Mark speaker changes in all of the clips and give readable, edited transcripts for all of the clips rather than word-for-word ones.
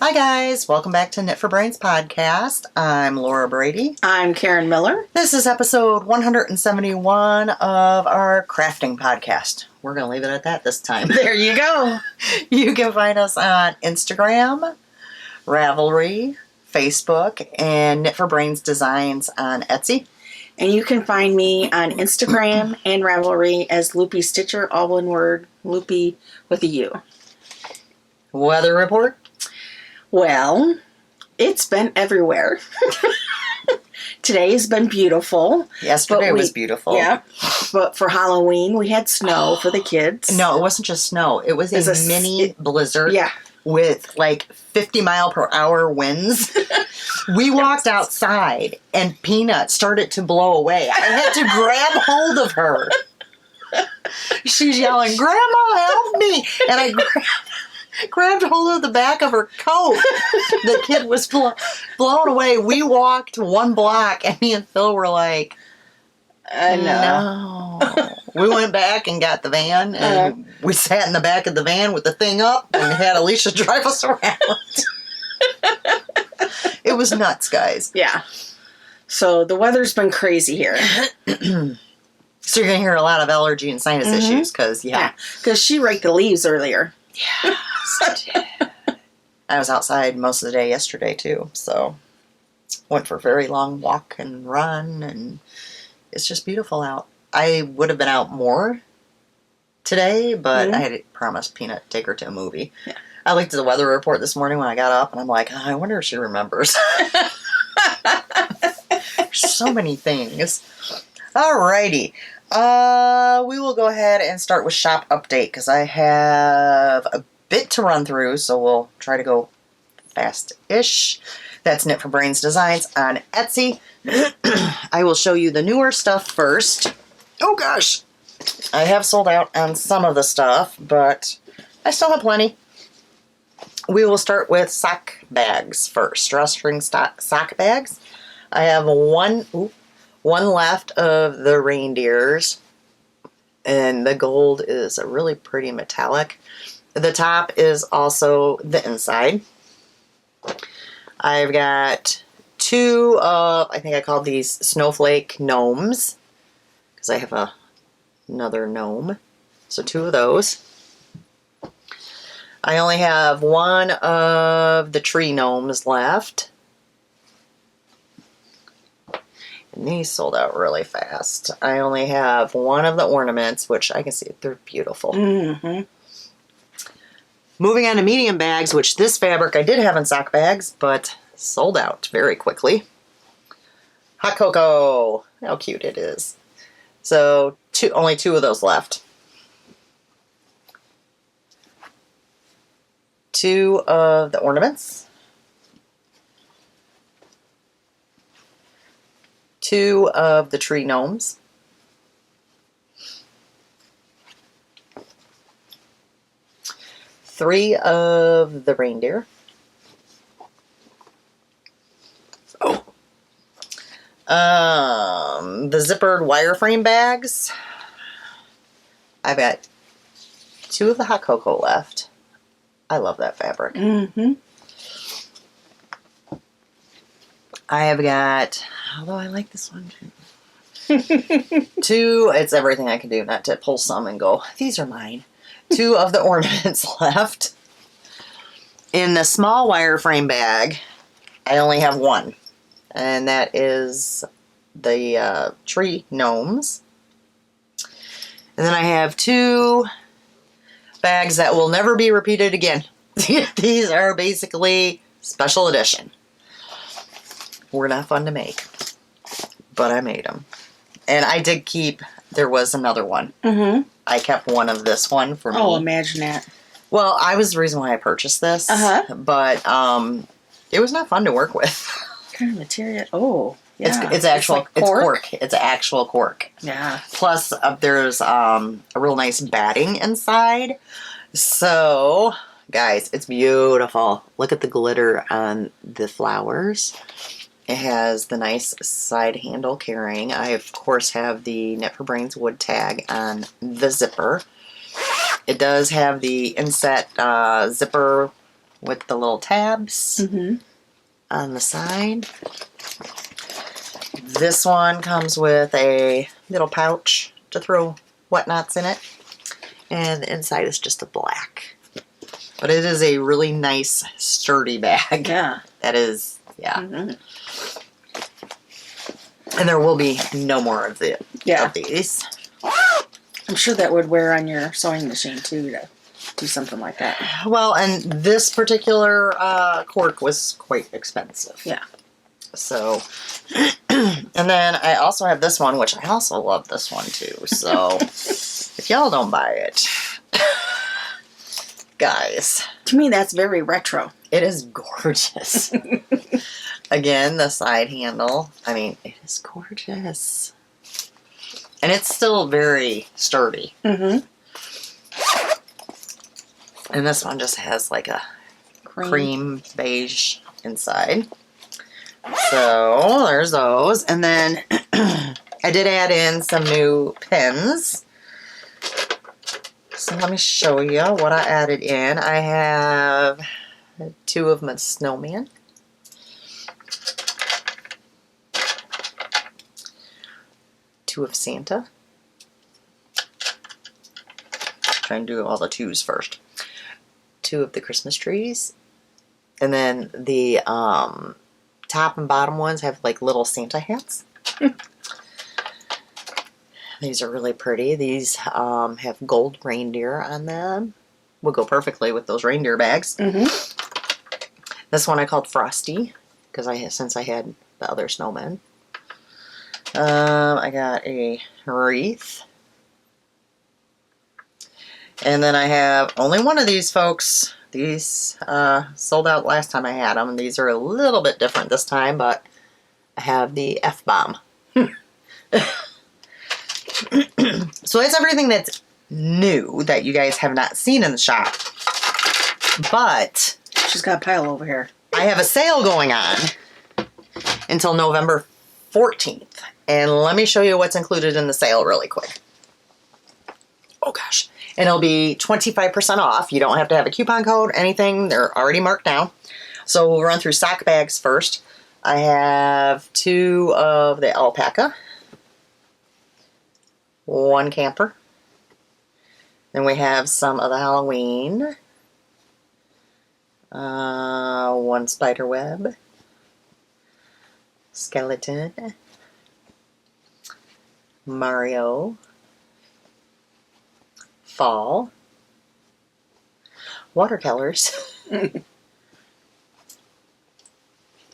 Speaker 1: Hi guys, welcome back to Knit for Brains podcast. I'm Laura Brady.
Speaker 2: I'm Karen Miller.
Speaker 1: This is episode 171 of our crafting podcast. We're going to leave it at that this time.
Speaker 2: There you go.
Speaker 1: You can find us on Instagram, Ravelry, Facebook, and Knit for Brains Designs on Etsy.
Speaker 2: And you can find me on Instagram and Ravelry as Loopy Stitcher, all one word, Loopy with a U.
Speaker 1: Weather report?
Speaker 2: Well, it's been everywhere. Today has been beautiful.
Speaker 1: Yesterday was beautiful.
Speaker 2: Yeah. But for Halloween, we had snow for the kids.
Speaker 1: No, it wasn't just snow. It was a mini blizzard.
Speaker 2: Yeah.
Speaker 1: With like 50 mile per hour winds. We walked outside and Peanut started to blow away. I had to grab hold of her. She's yelling, "Grandma, help me!" And I grabbed hold of the back of her coat. The kid was blown away. We walked 1 block and me and Phil were like, no. We went back and got the van and we sat in the back of the van with the thing up and had Alisha drive us around. It was nuts, guys.
Speaker 2: Yeah. So the weather's been crazy here.
Speaker 1: So you're going to hear a lot of allergy and sinus issues because,
Speaker 2: Because she raked the leaves earlier.
Speaker 1: Yeah. I was outside most of the day yesterday too, so went for a very long walk and run, and it's just beautiful out. I would have been out more today, but I had promised Peanut to take her to a movie. Yeah. I looked at the weather report this morning when I got up, and I'm like, I wonder if she remembers. So many things. Alrighty. We will go ahead and start with shop update because I have a bit to run through, so we'll try to go fast-ish. That's Knit for Brains Designs on Etsy. I will show you the newer stuff first. Oh gosh! I have sold out on some of the stuff, but I still have plenty. We will start with sock bags first. Drawstring sock bags. I have one left of the reindeers, and the gold is a really pretty metallic. The top is also the inside. I've got 2 of, I think I called these snowflake gnomes, because I have another gnome. So 2 of those. I only have 1 of the tree gnomes left. And these sold out really fast. I only have 1 of the ornaments, which I can see they're beautiful.
Speaker 2: Mm-hmm.
Speaker 1: Moving on to medium bags, which this fabric I did have in sock bags, but sold out very quickly. Hot cocoa. How cute it is. So only 2 of those left. 2 of the ornaments. 2 of the tree gnomes. 3 of the reindeer. The zippered wireframe bags. I've got 2 of the hot cocoa left. I love that fabric.
Speaker 2: Mm-hmm.
Speaker 1: I have got, although I like this one too. 2, it's everything I can do not to pull some and go, these are mine. 2 of the ornaments left. In the small wireframe bag, I only have 1. And that is the tree gnomes. And then I have 2 bags that will never be repeated again. These are basically special edition. Were not fun to make, but I made them. And I did keep, there was another one.
Speaker 2: Mm-hmm.
Speaker 1: I kept 1 of this one for me.
Speaker 2: Oh, imagine that.
Speaker 1: Well, I was the reason why I purchased this, but it was not fun to work with.
Speaker 2: What kind of material? Oh, yeah.
Speaker 1: It's actual,
Speaker 2: like
Speaker 1: it's cork. It's actual cork.
Speaker 2: Yeah.
Speaker 1: Plus, there's a real nice batting inside. So, guys, it's beautiful. Look at the glitter on the flowers. It has the nice side handle carrying. I, of course, have the Knit for Brains wood tag on the zipper. It does have the inset zipper with the little tabs on the side. This one comes with a little pouch to throw whatnots in it. And the inside is just a black. But it is a really nice, sturdy bag.
Speaker 2: Yeah.
Speaker 1: That is, yeah. And there will be no more of these.
Speaker 2: I'm sure that would wear on your sewing machine too to do something like that.
Speaker 1: Well, and this particular cork was quite expensive.
Speaker 2: Yeah.
Speaker 1: So, and then I also have this one, which I also love this one too. So, if y'all don't buy it, guys.
Speaker 2: To me, that's very retro.
Speaker 1: It is gorgeous. Again, the side handle. I mean, it is gorgeous. And it's still very sturdy. And this one just has like a cream beige inside. So, there's those. And then I did add in some new pins. So let me show you what I added in. I have 2 of my snowman. 2 of Santa. Try and do all the 2s first. 2 of the Christmas trees. And then the top and bottom ones have like little Santa hats. These are really pretty. These have gold reindeer on them. Will go perfectly with those reindeer bags. This one I called Frosty because since I had the other snowmen. I got a wreath. And then I have only one of these, folks. These sold out last time I had them. These are a little bit different this time, but I have the F-bomb. So that's everything that's new that you guys have not seen in the shop. But
Speaker 2: she's got a pile over here.
Speaker 1: I have a sale going on until November 14th. And let me show you what's included in the sale really quick. Oh gosh. And it'll be 25% off. You don't have to have a coupon code, anything. They're already marked down. So we'll run through sock bags first. I have 2 of the alpaca. 1 camper. Then we have some of the Halloween. 1 spider web. Skeleton. Mario. Fall. Watercolors.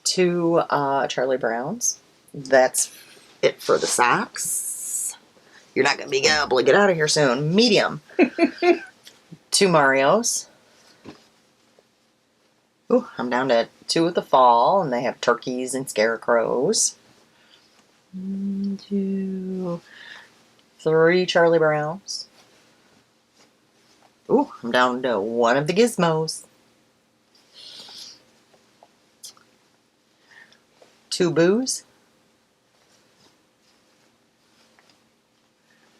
Speaker 1: 2 Charlie Browns. That's it for the socks. You're not going to be able to get out of here soon. Medium. 2 Marios. Ooh, I'm down to 2 of the fall, and they have turkeys and scarecrows. 2, 3 Charlie Browns. Ooh, I'm down to 1 of the gizmos. 2 boos.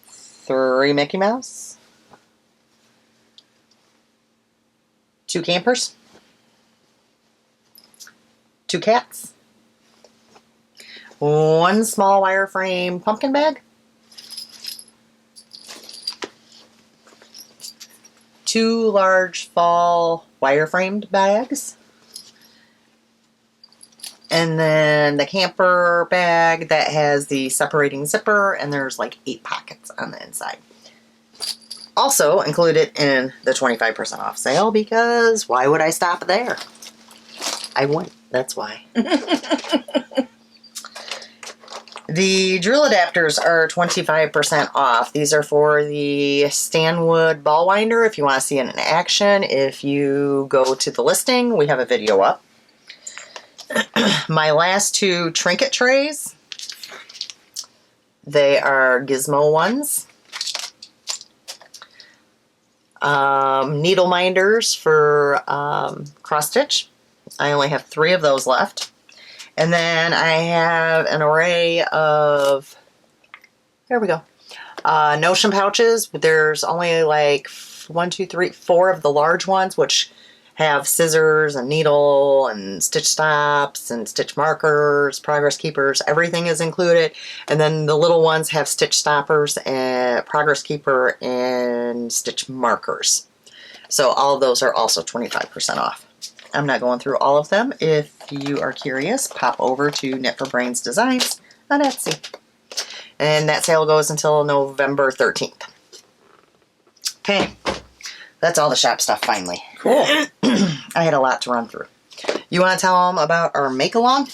Speaker 1: 3 Mickey Mouse. 2 campers. 2 cats. 1 small wireframe pumpkin bag. 2 large fall wireframed bags. And then the camper bag that has the separating zipper, and there's like 8 pockets on the inside. Also included in the 25% off sale, because why would I stop there? I wouldn't. That's why. The drill adapters are 25% off. These are for the Stanwood ball winder if you want to see it in action. If you go to the listing, we have a video up. My last 2 trinket trays, they are gizmo ones. Needle minders for cross stitch. I only have 3 of those left. And then I have an array of, there we go, notion pouches. There's only like 1, 2, 3, 4 of the large ones, which have scissors and needle and stitch stops and stitch markers, progress keepers, everything is included. And then the little ones have stitch stoppers and progress keeper and stitch markers. So all of those are also 25% off. I'm not going through all of them. If you are curious, pop over to Knit for Brains Designs on Etsy. And that sale goes until November 13th. Okay, that's all the shop stuff finally.
Speaker 2: Cool.
Speaker 1: I had a lot to run through. You want to tell them about our Makealong?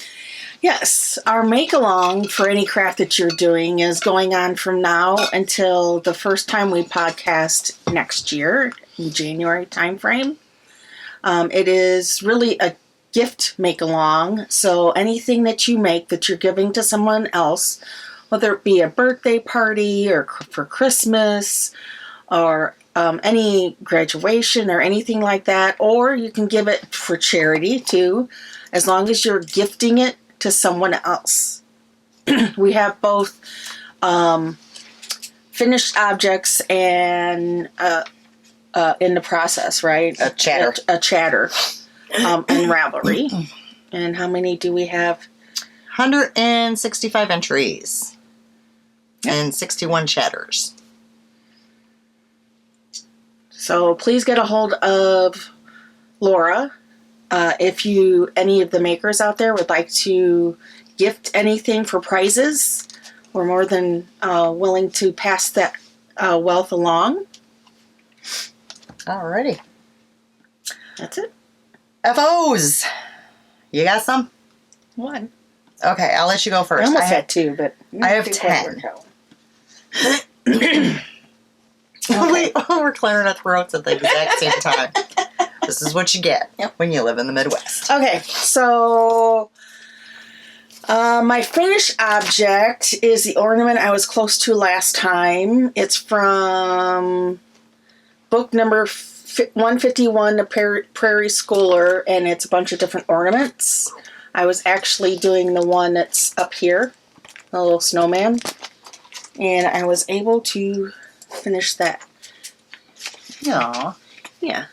Speaker 2: Yes, our Makealong for any craft that you're doing is going on from now until the first time we podcast next year, in January timeframe. It is really a gift Makealong, so anything that you make that you're giving to someone else, whether it be a birthday party or for Christmas or any graduation or anything like that, or you can give it for charity too, as long as you're gifting it to someone else. We have both finished objects and in the process, right?
Speaker 1: A chatter.
Speaker 2: A chatter and Ravelry. And how many do we have?
Speaker 1: 165 entries and 61 chatters.
Speaker 2: So please get a hold of Laura. If any of the makers out there would like to gift anything for prizes, we're more than willing to pass that wealth along.
Speaker 1: Alrighty.
Speaker 2: That's it.
Speaker 1: FOs. You got some?
Speaker 2: One.
Speaker 1: Okay, I'll let you go first.
Speaker 2: I almost had two, but
Speaker 1: I have 10. We're clearing our throats at the exact same time. This is what you get when you live in the Midwest.
Speaker 2: Okay, so my finished object is the ornament I was close to last time. It's from book number 151, The Prairie Schooler, and it's a bunch of different ornaments. I was actually doing the one that's up here, the little snowman, and I was able to finish that.
Speaker 1: Aww.
Speaker 2: Yeah.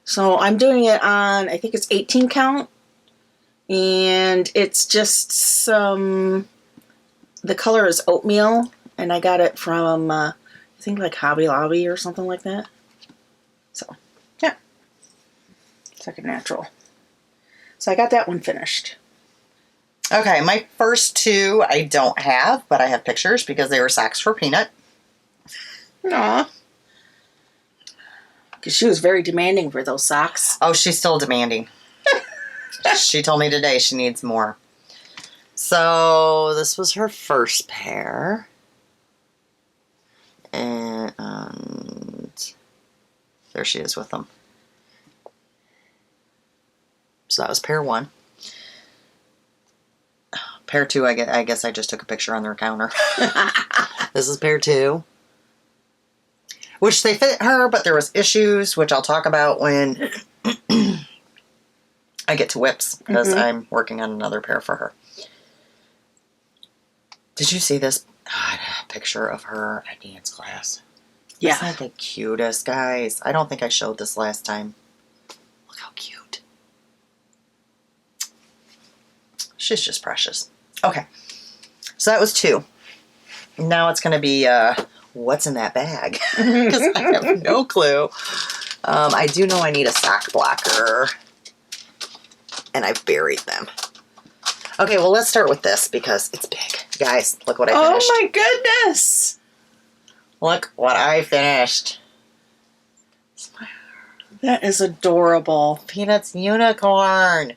Speaker 2: So I'm doing it on, I think it's 18 count, and it's just the color is oatmeal, and I got it from, I think like Hobby Lobby or something like that. So, yeah. It's like a natural. So I got that one finished.
Speaker 1: Okay, my first two I don't have, but I have pictures because they were socks for Peanut.
Speaker 2: Aw. Because she was very demanding for those socks.
Speaker 1: Oh, she's still demanding. She told me today she needs more. So this was her first pair. And there she is with them. So that was pair one. Pair two, I guess I just took a picture on their counter. This is pair two. Which they fit her, but there was issues, which I'll talk about when I get to whips, because I'm working on another pair for her. Did you see this picture of her at dance class?
Speaker 2: Yeah.
Speaker 1: Isn't that the cutest, guys? I don't think I showed this last time. Look how cute. She's just precious. Okay. So that was two. Now it's going to be what's in that bag? Because I have no clue. I do know I need a sock blocker. And I've buried them. Okay, well, let's start with this because it's big. Guys, look what I finished.
Speaker 2: Oh my goodness!
Speaker 1: Look what I finished.
Speaker 2: That is adorable.
Speaker 1: Peanut's unicorn.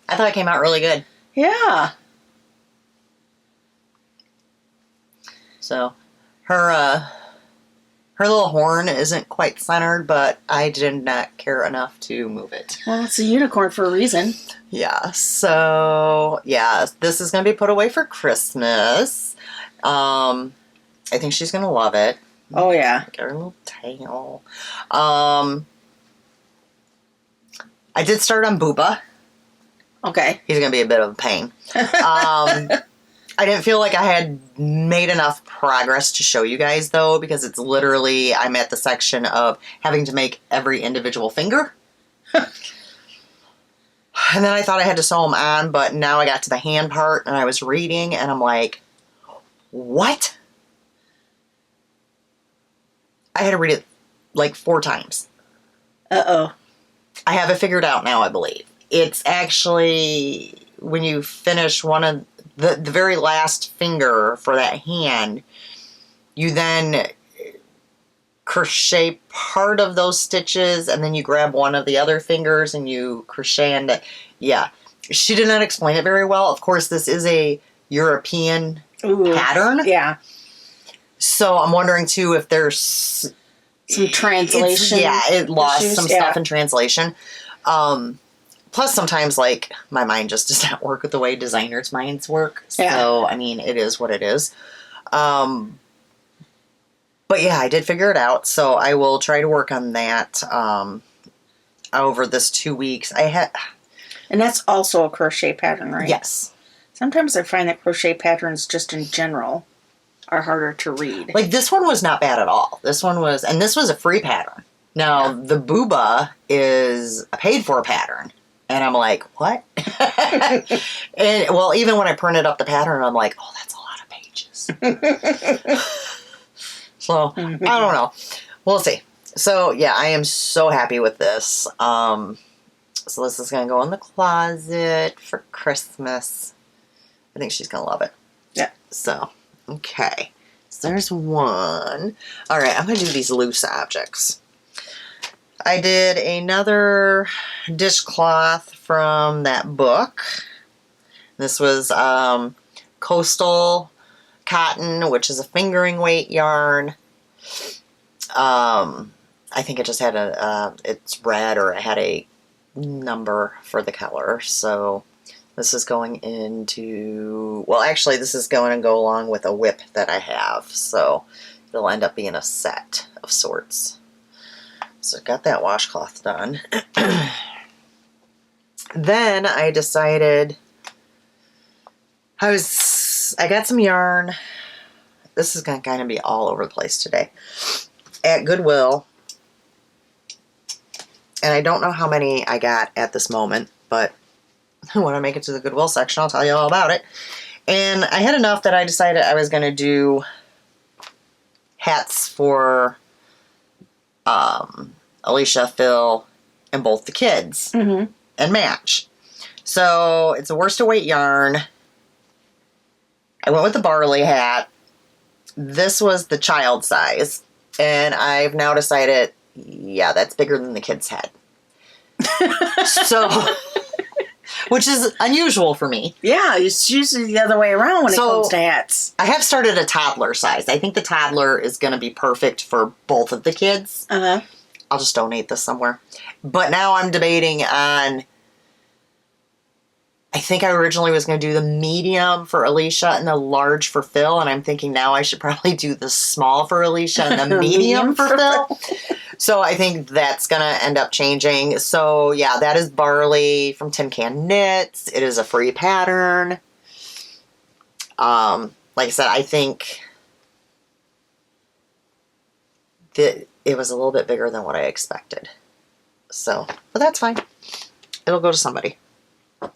Speaker 1: I thought it came out really good.
Speaker 2: Yeah.
Speaker 1: So, her little horn isn't quite centered, but I did not care enough to move it.
Speaker 2: Well, it's a unicorn for a reason.
Speaker 1: Yeah, so, yeah, this is going to be put away for Christmas. I think she's going to love it.
Speaker 2: Oh, yeah.
Speaker 1: Get her little tail. I did start on Booba.
Speaker 2: Okay.
Speaker 1: He's going to be a bit of a pain. I didn't feel like I had made enough progress to show you guys, though, because it's literally, I'm at the section of having to make every individual finger. And then I thought I had to sew them on, but now I got to the hand part and I was reading and I'm like, what? I had to read it like 4 times.
Speaker 2: Uh-oh.
Speaker 1: I have it figured out now, I believe. It's actually when you finish one of the very last finger for that hand, you then crochet part of those stitches and then you grab one of the other fingers and you crochet and yeah. She did not explain it very well. Of course, this is a European pattern.
Speaker 2: Yeah.
Speaker 1: So I'm wondering too if there's
Speaker 2: some translation.
Speaker 1: It lost
Speaker 2: issues.
Speaker 1: some stuff in translation. Plus, sometimes, like, my mind just does not work with the way designers' minds work. So, I mean, it is what it is. But, yeah, I did figure it out. So, I will try to work on that over this 2 weeks.
Speaker 2: And that's also a crochet pattern, right?
Speaker 1: Yes.
Speaker 2: Sometimes I find that crochet patterns, just in general, are harder to read.
Speaker 1: Like, this one was not bad at all. This was a free pattern. Now, the booba is a paid-for pattern. And I'm like, what? And, well, even when I printed up the pattern, I'm like, oh, that's a lot of pages. So, I don't know. We'll see. So, yeah, I am so happy with this. So, this is going to go in the closet for Christmas. I think she's going to love it.
Speaker 2: Yeah.
Speaker 1: So, okay. So, there's one. All right, I'm going to do these loose objects. I did another dishcloth from that book. This was Coastal Cotton, which is a fingering weight yarn. I think it just had it's red, or it had a number for the color. So this is going into, well, actually this is going to go along with a whip that I have. So it'll end up being a set of sorts. So got that washcloth done. Then I decided I got some yarn. This is going to kind of be all over the place today. At Goodwill. And I don't know how many I got at this moment, but when I make it to the Goodwill section, I'll tell you all about it. And I had enough that I decided I was going to do hats for Alisha, Phil, and both the kids.
Speaker 2: Mm-hmm.
Speaker 1: And match. So it's a worsted weight yarn. I went with the barley hat. This was the child size. And I've now decided, yeah, that's bigger than the kid's head. So, which is unusual for me.
Speaker 2: Yeah, it's usually the other way around when it comes to hats.
Speaker 1: I have started a toddler size. I think the toddler is going to be perfect for both of the kids.
Speaker 2: Uh-huh.
Speaker 1: I'll just donate this somewhere. But now I'm debating on, I think I originally was going to do the medium for Alisha and the large for Phil. And I'm thinking now I should probably do the small for Alisha and the medium for Phil. So I think that's going to end up changing. So yeah, that is Barley from Tin Can Knits. It is a free pattern. Like I said, I think that it was a little bit bigger than what I expected. So, but that's fine. It'll go to somebody. Oh,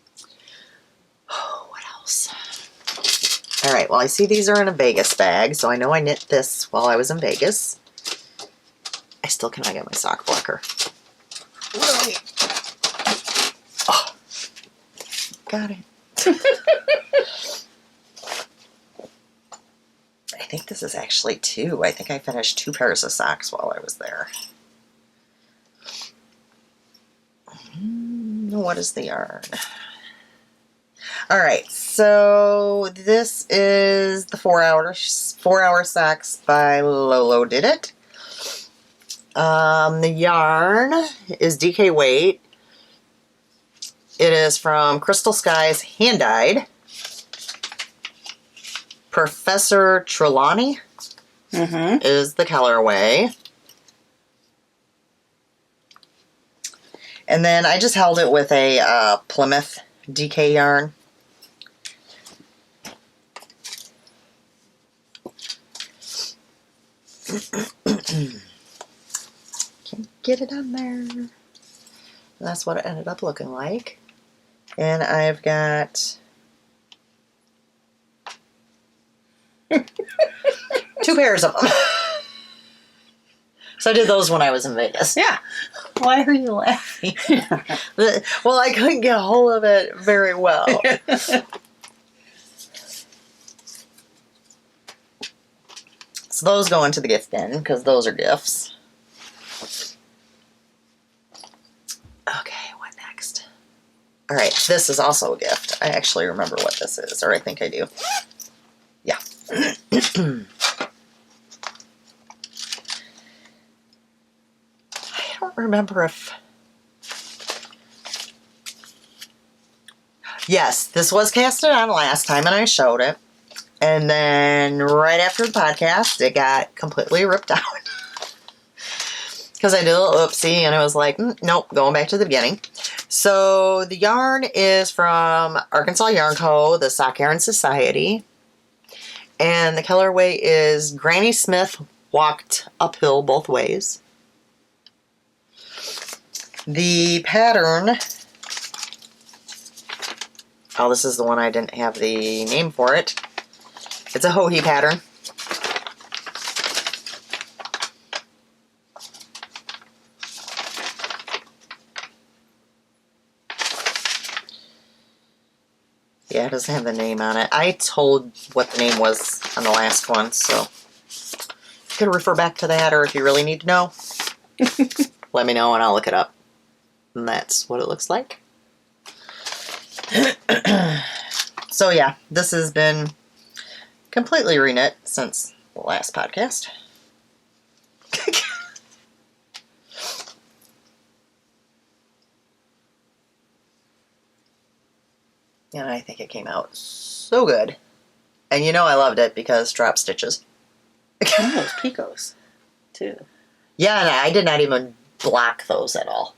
Speaker 1: what else? All right, well, I see these are in a Vegas bag, so I know I knit this while I was in Vegas. I still cannot get my sock blocker. Really? Oh, got it. I think this is actually 2. I think I finished 2 pairs of socks while I was there. What is the yarn? All right, so this is the 4-hour socks by Lolo Did It. The yarn is DK weight. It is from Crystal Skies Hand Dyed. Professor Trelawney is the colorway. And then I just held it with a Plymouth DK yarn. Can't get it on there. That's what it ended up looking like. And I've got 2 pairs of them. So I did those when I was in Vegas.
Speaker 2: Yeah.
Speaker 1: Why are you laughing? Well, I couldn't get a hold of it very well. So those go into the gift bin because those are gifts. Okay, what next? All right, this is also a gift. I actually remember what this is, or I think I do. Yeah. I don't remember if... Yes, this was casted on last time and I showed it. And then right after the podcast, it got completely ripped out. Because I did a little oopsie and I was like, nope, going back to the beginning. So the yarn is from Arkansas Yarn Co., the Sock Yarn Society. And the colorway is Granny Smith Walked Uphill Both Ways. The pattern... Oh, this is the one I didn't have the name for it. It's a Hohi pattern. Yeah, it doesn't have the name on it. I told what the name was on the last one, so you could refer back to that, or if you really need to know, let me know and I'll look it up. And that's what it looks like. So yeah, this has been completely reknit since the last podcast. And I think it came out so good. And you know I loved it because drop stitches.
Speaker 2: And those picots, too.
Speaker 1: Yeah, and I did not even block those at all.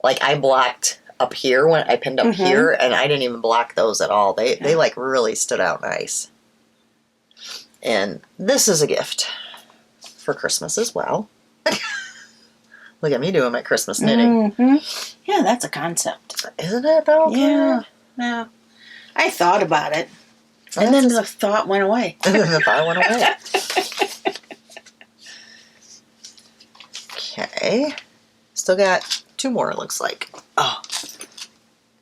Speaker 1: Like, I blocked up here when I pinned up here, and I didn't even block those at all. They like really stood out nice. And this is a gift for Christmas as well. Look at me doing my Christmas knitting.
Speaker 2: Yeah, that's a concept.
Speaker 1: Isn't it though?
Speaker 2: Yeah. Yeah. I thought about it. And then the thought went away.
Speaker 1: And then the thought went away. Okay. Still got 2 more, it looks like. Oh.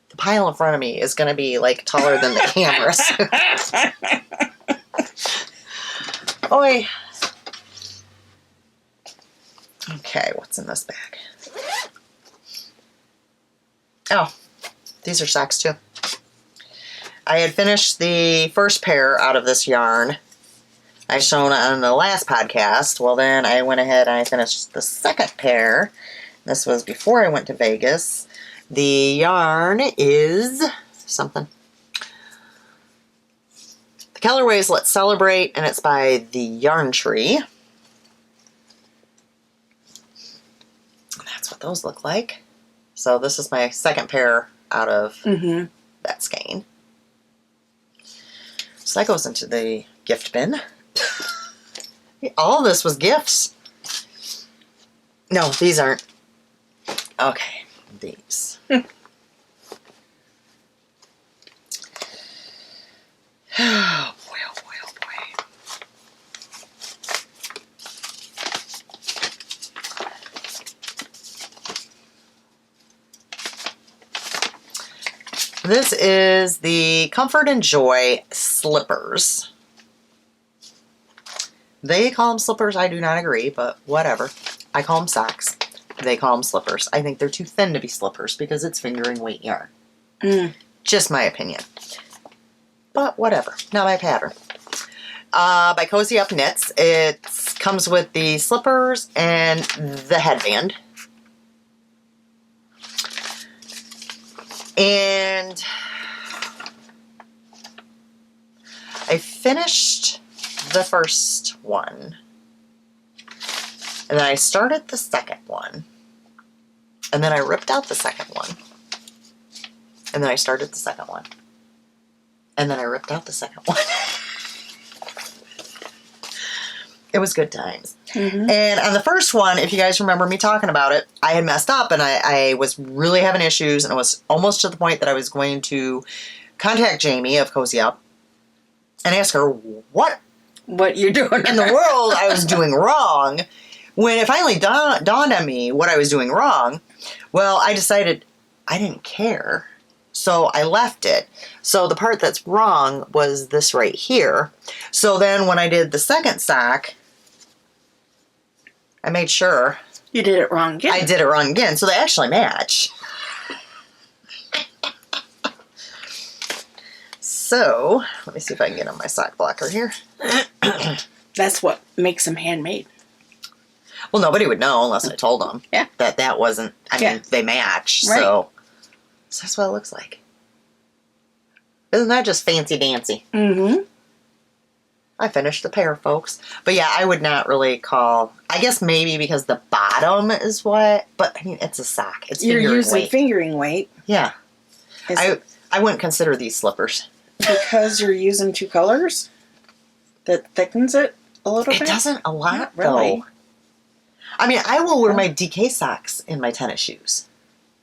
Speaker 1: The pile in front of me is going to be, like, taller than the cameras. Oi. Okay, what's in this bag? Oh, these are socks, too. I had finished the first pair out of this yarn I shown on the last podcast. Well, then I went ahead and I finished the second pair. This was before I went to Vegas. The yarn is something. The colorway is Let's Celebrate, and it's by the Yarn Tree. And that's what those look like. So this is my second pair out of that skein. So that goes into the gift bin. All this was gifts. No, these aren't. Okay, these. Oh boy, oh boy, oh boy. This is the Comfort and Joy slippers. They call them slippers. I do not agree, but whatever. I call them socks. They call them slippers. I think they're too thin to be slippers because it's fingering weight yarn. Just my opinion. But whatever. Not my pattern. By Cozy Up Knits. It comes with the slippers and the headband. And I finished the first one. And then I started the second one. And then I ripped out the second one. And then I started the second one. And then I ripped out the second one. It was good times. And on the first one, if you guys remember me talking about it, I had messed up and I was really having issues, and it was almost to the point that I was going to contact Jamie of Cozy Up and ask her what
Speaker 2: you're doing
Speaker 1: in the world I was doing wrong. When it finally dawned on me what I was doing wrong, well, I decided I didn't care. So I left it. So the part that's wrong was this right here. So then when I did the second sock, I made sure.
Speaker 2: You did it wrong again.
Speaker 1: I did it wrong again. So they actually match. So let me see if I can get on my sock blocker here.
Speaker 2: That's what makes them handmade.
Speaker 1: Well, nobody would know unless I told them.
Speaker 2: Yeah.
Speaker 1: That wasn't, I mean, they match.
Speaker 2: Right.
Speaker 1: So that's what it looks like. Isn't that just fancy dancy?
Speaker 2: Mm-hmm.
Speaker 1: I finished the pair, folks. But yeah, I would not really call, I guess maybe because the bottom is what, but I mean, it's a sock. It's
Speaker 2: You're
Speaker 1: fingering
Speaker 2: using
Speaker 1: weight.
Speaker 2: fingering weight.
Speaker 1: Yeah.
Speaker 2: Is
Speaker 1: I wouldn't consider these slippers.
Speaker 2: because you're using two colors that thickens it a little bit?
Speaker 1: It doesn't a lot,
Speaker 2: Not really.
Speaker 1: though. I mean, I will wear my DK socks in my tennis shoes.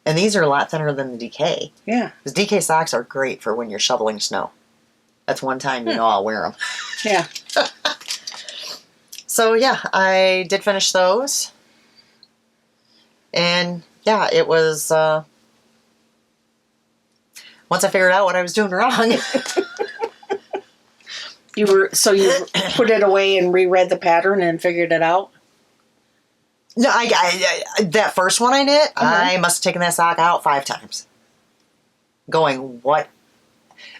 Speaker 1: And these are a lot thinner than the DK.
Speaker 2: Yeah.
Speaker 1: Because DK socks are great for when you're shoveling snow. That's one time you know I'll wear them.
Speaker 2: Yeah.
Speaker 1: So yeah, I did finish those. And yeah, it was, once I figured out what I was doing wrong.
Speaker 2: You put it away and reread the pattern and figured it out?
Speaker 1: No, I that first one I did, I must have taken that sock out 5 times. Going, what?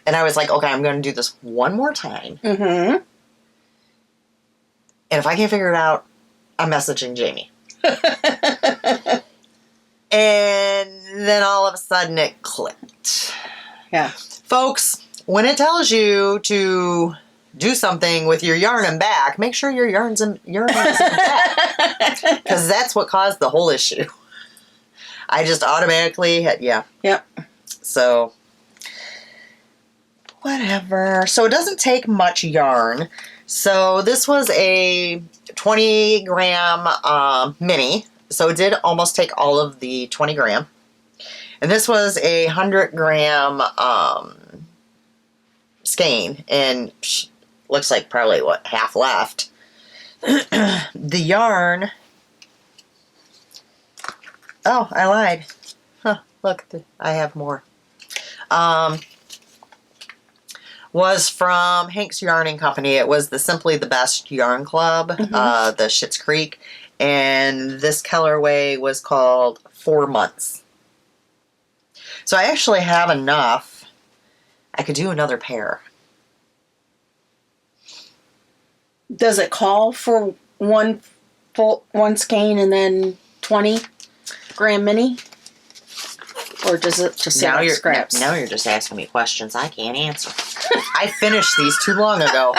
Speaker 1: And I was like, okay, I'm going to do this one more time.
Speaker 2: Mm-hmm.
Speaker 1: And if I can't figure it out, I'm messaging Jamie. And then all of a sudden it clicked.
Speaker 2: Yeah.
Speaker 1: Folks, when it tells you to do something with your yarn and back, make sure your yarn is in back. Because that's what caused the whole issue. I just automatically had, yeah.
Speaker 2: Yep.
Speaker 1: So, whatever. So it doesn't take much yarn. So this was a 20 gram mini. So it did almost take all of the 20 gram. And this was a 100 gram skein. And looks like probably, what, half left. The yarn. Oh, I lied. Huh, look, I have more. Was from Hank's Yarning Company. It was the Simply the Best Yarn Club, the Schitt's Creek. And this colorway was called 4 Months. So I actually have enough. I could do another pair.
Speaker 2: Does it call for one skein and then 20 gram mini? Or does it just say like scraps?
Speaker 1: Now you're just asking me questions I can't answer. I finished these too long ago.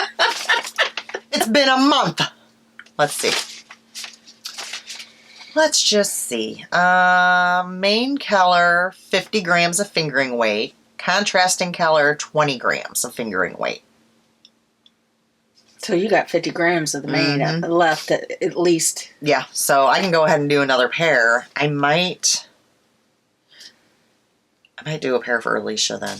Speaker 1: It's been a month. Let's see. Let's just see. Main color, 50 grams of fingering weight. Contrasting color, 20 grams of fingering weight.
Speaker 2: So you got 50 grams of the main left at least.
Speaker 1: Yeah, so I can go ahead and do another pair. I might do a pair for Alisha then.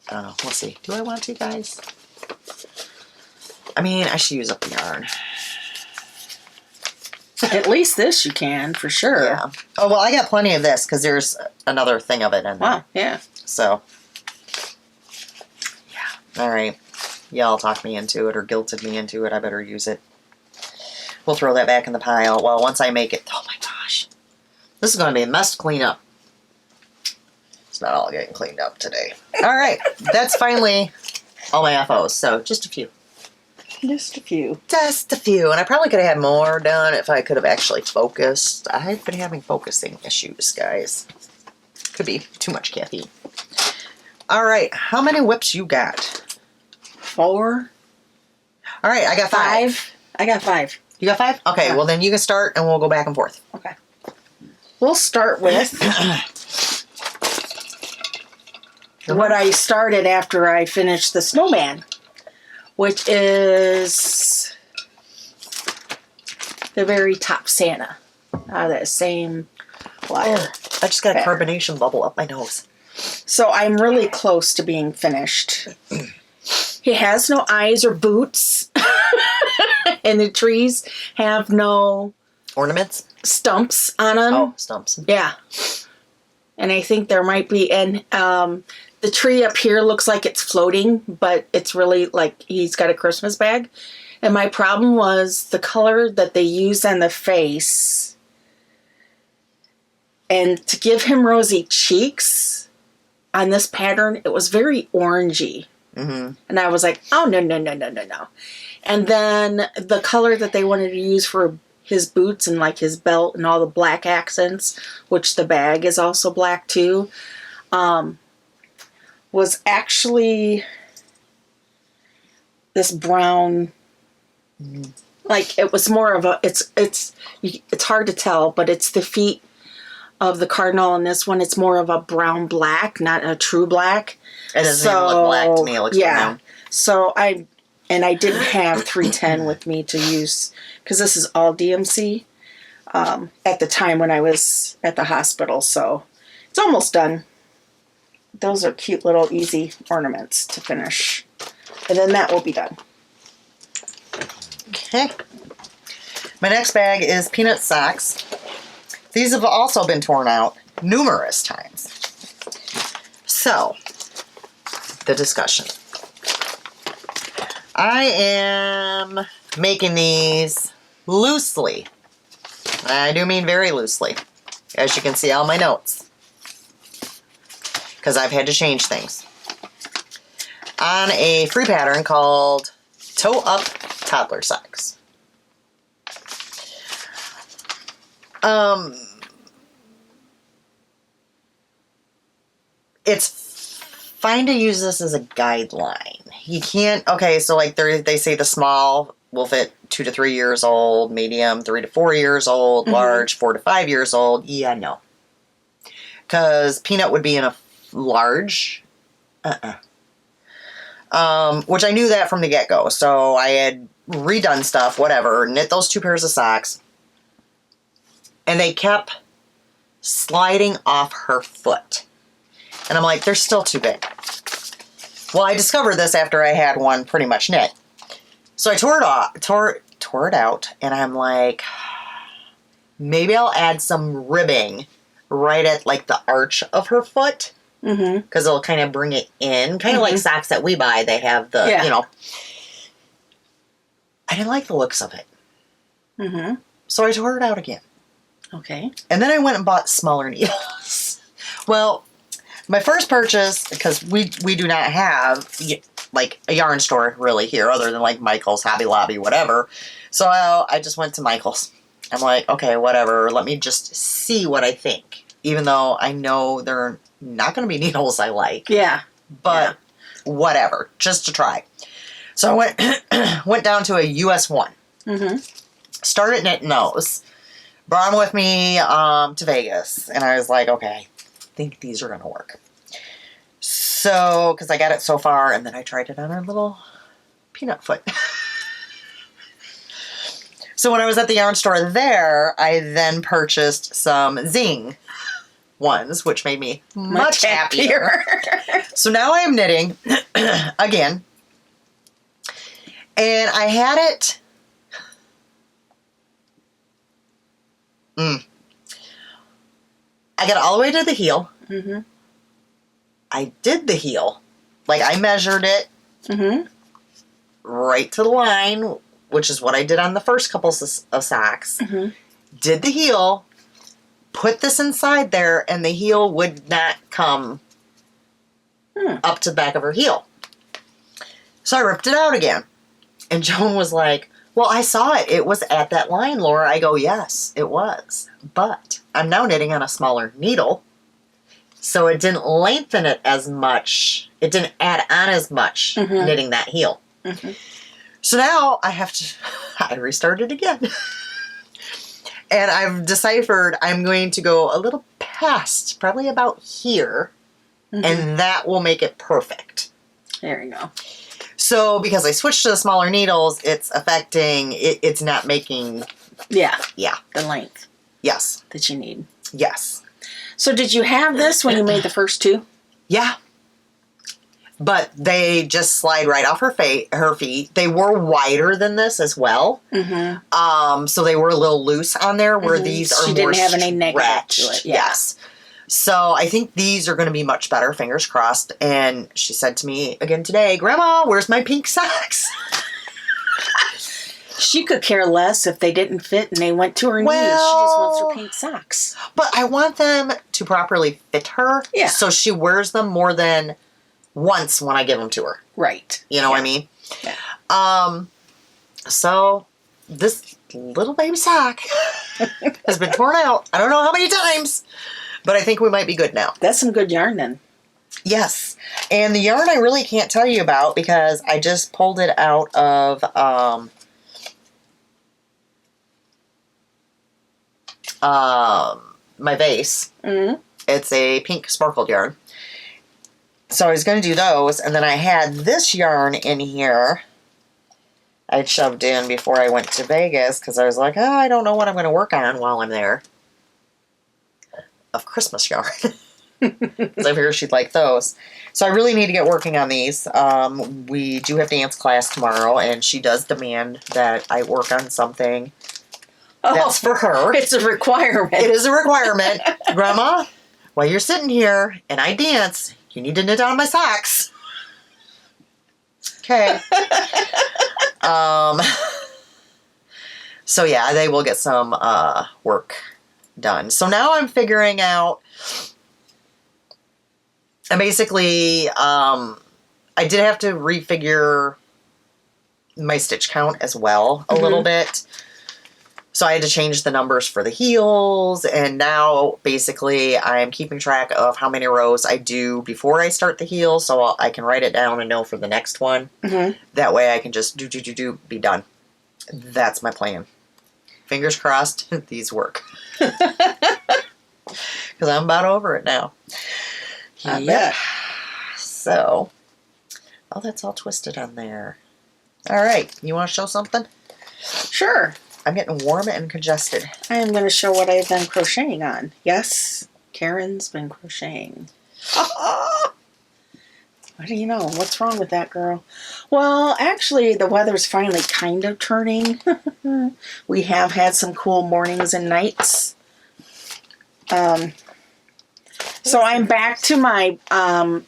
Speaker 1: I don't know. We'll see. Do I want to, guys? I mean, I should use up the yarn.
Speaker 2: At least this you can, for sure.
Speaker 1: Yeah. Oh, well, I got plenty of this because there's another thing of it in there.
Speaker 2: Wow, yeah.
Speaker 1: So, yeah. All right. Y'all talked me into it or guilted me into it. I better use it. We'll throw that back in the pile. Well, once I make it... Oh, my gosh. This is going to be a mess to clean up. It's not all getting cleaned up today. All right. That's finally all my FOs. So, just a few.
Speaker 2: Just a few.
Speaker 1: Just a few. And I probably could have had more done if I could have actually focused. I've been having focusing issues, guys. Could be too much caffeine. All right. How many whips you got?
Speaker 2: 4.
Speaker 1: All right. I got 5.
Speaker 2: I got 5.
Speaker 1: You got 5? Okay.
Speaker 2: Yeah.
Speaker 1: Well, then you can start and we'll go back and forth.
Speaker 2: Okay. We'll start with what I started after I finished the snowman, which is the very top Santa. That same wire.
Speaker 1: Oh, I just got a carbonation bubble up my nose.
Speaker 2: So I'm really close to being finished. He has no eyes or boots. And the trees have no...
Speaker 1: Ornaments?
Speaker 2: Stumps on them.
Speaker 1: Oh, stumps.
Speaker 2: Yeah. And I think there might be... And the tree up here looks like it's floating, but it's really like he's got a Christmas bag. And my problem was the color that they use on the face. And to give him rosy cheeks on this pattern, it was very orangey.
Speaker 1: Mm-hmm.
Speaker 2: And I was like, oh, no. And then the color that they wanted to use for his boots and like his belt and all the black accents, which the bag is also black too, was actually this brown. Mm-hmm. Like it was more of a. It's hard to tell, but it's the feet of the cardinal. And this one, it's more of a brown black, not a true black.
Speaker 1: It doesn't even look black to me. It looks brown.
Speaker 2: So I didn't have 310 with me to use because this is all DMC at the time when I was at the hospital. So it's almost done. Those are cute little easy ornaments to finish. And then that will be done.
Speaker 1: Okay. My next bag is peanut socks. These have also been torn out numerous times. So, the discussion. I am making these loosely. I do mean very loosely. As you can see on my notes. Because I've had to change things. On a free pattern called Toe Up Toddler Socks. It's fine to use this as a guideline. You can't, okay, so like they say the small will fit 2 to 3 years old, medium 3 to 4 years old, large 4 to 5 years old. Yeah, no. Because Peanut would be in a large. Which I knew that from the get-go. So I had redone stuff, whatever, knit those 2 pairs of socks. And they kept sliding off her foot. And I'm like, they're still too big. Well, I discovered this after I had one pretty much knit. So I tore it out, and I'm like, maybe I'll add some ribbing right at like the arch of her foot. Because it'll kind of bring it in. Kind of like socks that we buy. They have the, you know. I didn't like the looks of it. So I tore it out again.
Speaker 2: Okay.
Speaker 1: And then I went and bought smaller needles. Well, my first purchase, because we do not have like a yarn store really here other than like Michael's, Hobby Lobby, whatever. So I just went to Michael's. I'm like, okay, whatever. Let me just see what I think. Even though I know they're not going to be needles I like.
Speaker 2: Yeah.
Speaker 1: But whatever. Just to try. So I went down to a US 1. Started knitting those. Brought them with me to Vegas. And I was like, okay, I think these are going to work. So, because I got it so far, and then I tried it on her little peanut foot. So when I was at the yarn store there, I then purchased some Zing ones, which made me much happier. So now I am knitting again. And I had it... I got all the way to the heel. I did the heel. Like, I measured it right to the line, which is what I did on the first couple of socks. Did the heel, put this inside there, and the heel would not come up to the back of her heel. So I ripped it out again. And Joan was like, well, I saw it. It was at that line, Laura. I go, yes, it was. But I'm now knitting on a smaller needle. So it didn't lengthen it as much. It didn't add on as much knitting that heel. So now I restarted again. And I've deciphered I'm going to go a little past, probably about here. And that will make it perfect.
Speaker 2: There you go.
Speaker 1: So because I switched to the smaller needles, it's affecting, it's not making
Speaker 2: Yeah.
Speaker 1: Yeah.
Speaker 2: The length.
Speaker 1: Yes.
Speaker 2: That you need.
Speaker 1: Yes.
Speaker 2: So did you have this when you made the first two?
Speaker 1: Yeah. But they just slide right off her feet. They were wider than this as well. Mm-hmm. So they were a little loose on there, where these are
Speaker 2: she
Speaker 1: more
Speaker 2: didn't have any negative to it. Yeah.
Speaker 1: Yes. So I think these are going to be much better, fingers crossed. And she said to me again today, Grandma, where's my pink socks?
Speaker 2: She could care less if they didn't fit and they went to her knees. She just wants her pink socks.
Speaker 1: But I want them to properly fit her.
Speaker 2: Yeah.
Speaker 1: So she wears them more than once when I give them to her.
Speaker 2: Right.
Speaker 1: You know what I mean?
Speaker 2: Yeah.
Speaker 1: So this little baby sock has been torn out. I don't know how many times, but I think we might be good now.
Speaker 2: That's some good yarn then.
Speaker 1: Yes. And the yarn I really can't tell you about because I just pulled it out of my vase. Mm-hmm. It's a pink sparkled yarn. So I was going to do those, and then I had this yarn in here I'd shoved in before I went to Vegas because I was like, oh, I don't know what I'm going to work on while I'm there. Of Christmas yarn. Because I figured she'd like those. So I really need to get working on these. We do have dance class tomorrow, and she does demand that I work on something that's for her.
Speaker 2: It's a requirement.
Speaker 1: It is a requirement. Grandma, while you're sitting here and I dance, you need to knit on my socks. Okay. So yeah, they will get some work done. So now I'm figuring out, and basically, I did have to refigure my stitch count as well a little bit. So I had to change the numbers for the heels, and now basically I'm keeping track of how many rows I do before I start the heel, so I can write it down and know for the next one. Mm-hmm. That way I can just be done. That's my plan. Fingers crossed, these work. Because I'm about over it now.
Speaker 2: Yeah.
Speaker 1: So, oh, that's all twisted on there. All right, you want to show something?
Speaker 2: Sure.
Speaker 1: I'm getting warm and congested.
Speaker 2: I am going to show what I've been crocheting on. Yes, Karen's been crocheting. What do you know? What's wrong with that girl? Well, actually, the weather's finally kind of turning. We have had some cool mornings and nights. So I'm back to my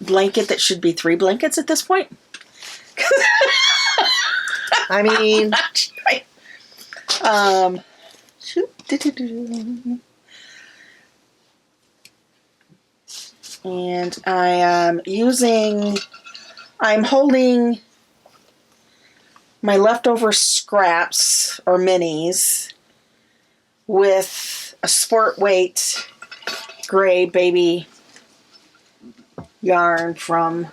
Speaker 2: blanket that should be 3 blankets at this point.
Speaker 1: I mean...
Speaker 2: And I'm holding my leftover scraps or minis with a sport weight gray baby yarn from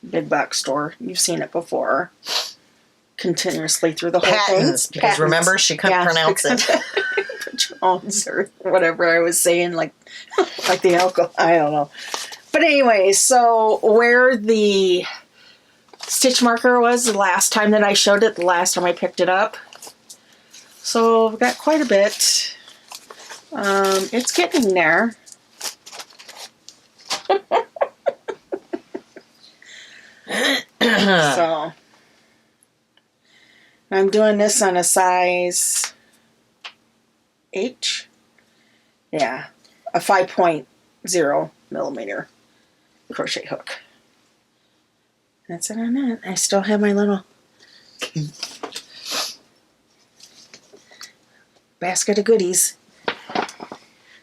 Speaker 2: Big Box Store. You've seen it before. Continuously through the whole
Speaker 1: Patents,
Speaker 2: thing.
Speaker 1: because remember, she couldn't pronounce it.
Speaker 2: Jones or whatever I was saying, like the alcohol. I don't know. But anyway, so where the stitch marker was the last time that I showed it, the last time I picked it up. So I've got quite a bit. It's getting there. So I'm doing this on a size H. Yeah, a 5.0 millimeter crochet hook. That's it on that. I still have my little basket of goodies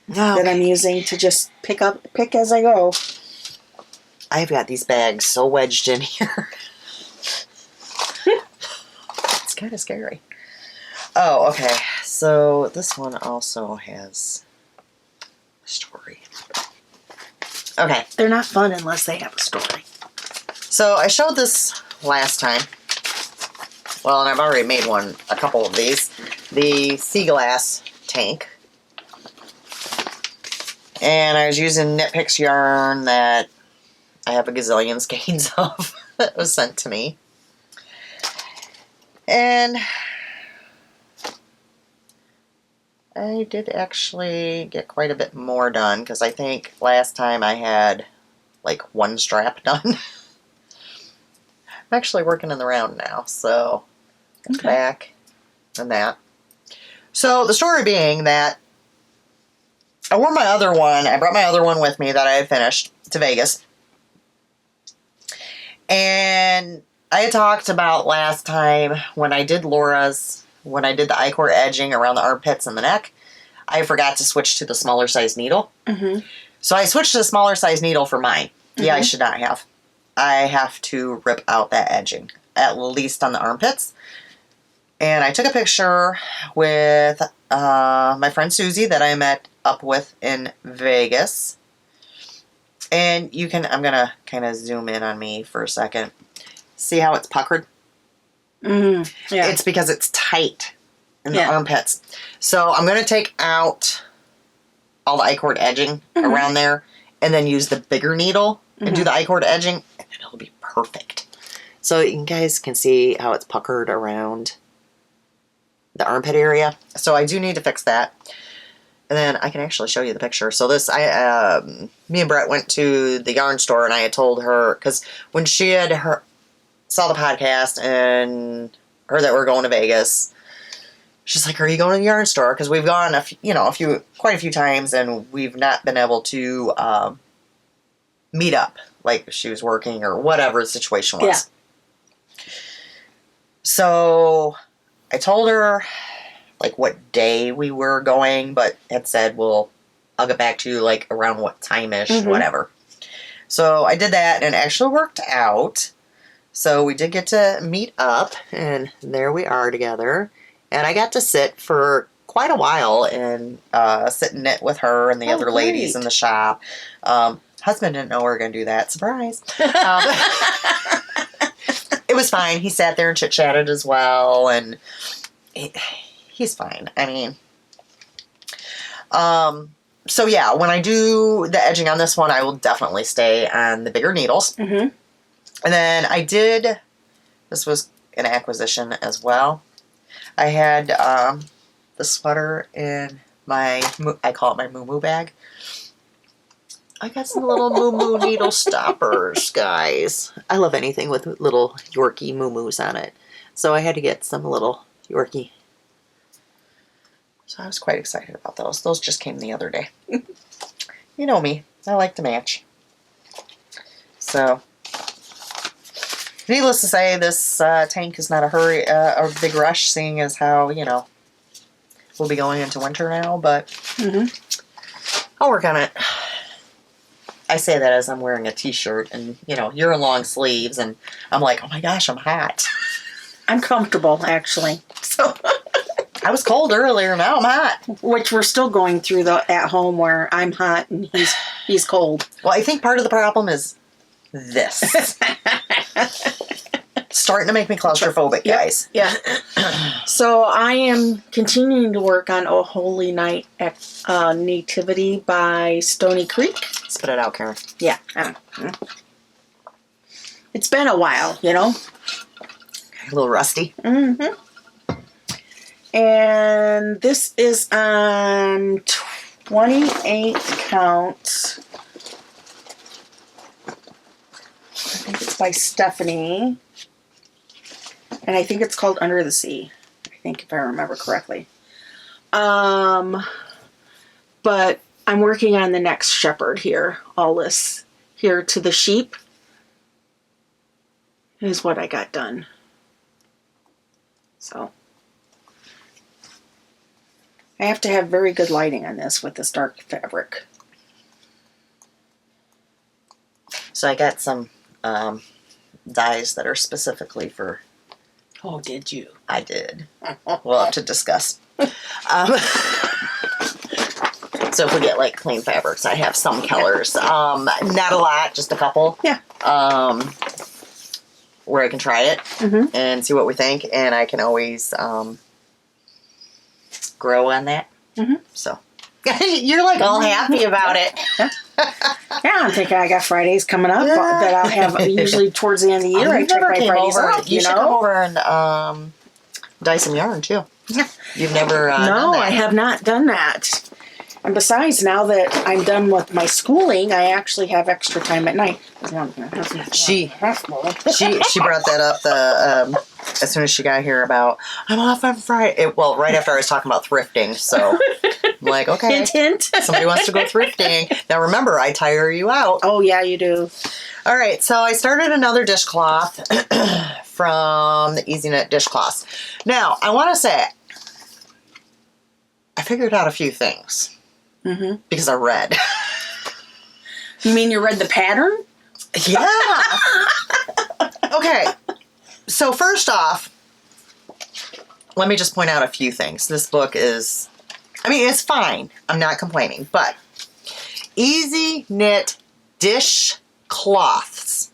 Speaker 2: that I'm using to just pick as I go.
Speaker 1: I've got these bags so wedged in here. It's kind of scary. Oh, okay. So this one also has a story. Okay.
Speaker 2: They're not fun unless they have a story.
Speaker 1: So I showed this last time. Well, and I've already made a couple of these. The sea glass tank. And I was using Knit Picks yarn that I have a gazillion skeins of that was sent to me. I did actually get quite a bit more done because I think last time I had like one strap done. I'm actually working in the round now, so it's back and that. So the story being that I wore my other one. I brought my other one with me that I had finished to Vegas. And I had talked about last time when I did Laura's, when I did the I-cord edging around the armpits and the neck, I forgot to switch to the smaller size needle. Mm-hmm. So I switched to the smaller size needle for mine. Mm-hmm. Yeah, I should not have. I have to rip out that edging, at least on the armpits. And I took a picture with my friend Susie that I met up with in Vegas. And you can, I'm going to kind of zoom in on me for a second. See how it's puckered? Mm-hmm. Yeah. It's because it's tight in the armpits. So I'm going to take out all the I-cord edging around there and then use the bigger needle and do the I-cord edging, and then it'll be perfect. So you guys can see how it's puckered around the armpit area. So I do need to fix that. And then I can actually show you the picture. So this, me and Brett went to the yarn store, and I had told her, because when she had saw the podcast and heard that we're going to Vegas, she's like, "Are you going to the yarn store?" Because we've gone quite a few times, and we've not been able to meet up. Like she was working or whatever the situation was. Yeah. So I told her like what day we were going, but had said, "Well, I'll get back to you like around what time-ish, whatever." So I did that, and it actually worked out. So we did get to meet up, and there we are together. And I got to sit for quite a while and sit and knit with her and the other ladies in the shop. Husband didn't know we were going to do that. Surprise. It was fine. He sat there and chit-chatted as well, and he's fine. I mean, so yeah, when I do the edging on this one, I will definitely stay on the bigger needles. Mm-hmm. And then I did, this was an acquisition as well. I had the sweater in my, I call it my moo-moo bag. I got some little moo-moo needle stoppers, guys. I love anything with little Yorkie moo-moos on it. So I had to get some little Yorkie. So I was quite excited about those. Those just came the other day. You know me. I like to match. So, needless to say, this tank is not a big rush, seeing as how, we'll be going into winter now, but I'll work on it. I say that as I'm wearing a t-shirt, and, you're in long sleeves, and I'm like, oh my gosh, I'm hot.
Speaker 2: I'm comfortable, actually. So
Speaker 1: I was cold earlier, now I'm hot.
Speaker 2: Which we're still going through, though, at home, where I'm hot and he's cold.
Speaker 1: Well, I think part of the problem is this. Starting to make me claustrophobic, guys.
Speaker 2: Yeah. So I am continuing to work on Oh Holy Night Nativity by Stony Creek.
Speaker 1: Spit it out, Karen.
Speaker 2: Yeah. It's been a while,
Speaker 1: A little rusty.
Speaker 2: Mm-hmm. And this is on 28 count. I think it's by Stephanie. And I think it's called Under the Sea. I think, if I remember correctly. But I'm working on the next shepherd here. All this here to the sheep is what I got done. So I have to have very good lighting on this with this dark fabric.
Speaker 1: So I got some dyes that are specifically for...
Speaker 2: Oh, did you?
Speaker 1: I did. We'll have to discuss. So if we get like clean fabrics, I have some colors. Not a lot, just a couple.
Speaker 2: Yeah.
Speaker 1: Where I can try it and see what we think, and I can always grow on that. So you're like all happy about it.
Speaker 2: Yeah, I'm thinking I got Fridays coming up that I'll have usually towards the end of the year. I check my Fridays out.
Speaker 1: You should come over and dye some yarn too. You've never done
Speaker 2: No,
Speaker 1: that.
Speaker 2: I have not done that. And besides, now that I'm done with my schooling, I actually have extra time at night.
Speaker 1: She brought that up as soon as she got here about, I'm off on Friday. Right after I was talking about thrifting. So I'm like, okay.
Speaker 2: Hint, hint.
Speaker 1: Somebody wants to go thrifting. Now remember, I tire you out.
Speaker 2: Oh, yeah, you do.
Speaker 1: All right, so I started another dishcloth from the Easy Knit dishcloths. Now, I want to say, I figured out a few things.
Speaker 2: Mm-hmm.
Speaker 1: Because I read.
Speaker 2: You mean you read the pattern?
Speaker 1: Yeah. Okay. So first off, let me just point out a few things. This book is, it's fine. I'm not complaining. But Easy Knit dishcloths.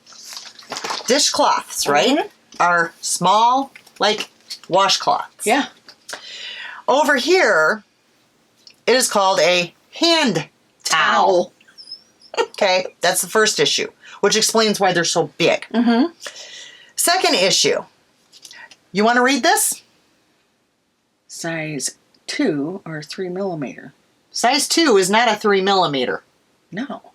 Speaker 1: Dishcloths, right?
Speaker 2: Mm-hmm.
Speaker 1: Are small, like washcloths.
Speaker 2: Yeah.
Speaker 1: Over here, it is called a hand towel. Okay, that's the first issue, which explains why they're so big.
Speaker 2: Mm-hmm.
Speaker 1: Second issue. You want to read this?
Speaker 2: Size 2 or 3 millimeter.
Speaker 1: Size 2 is not a 3 millimeter.
Speaker 2: No.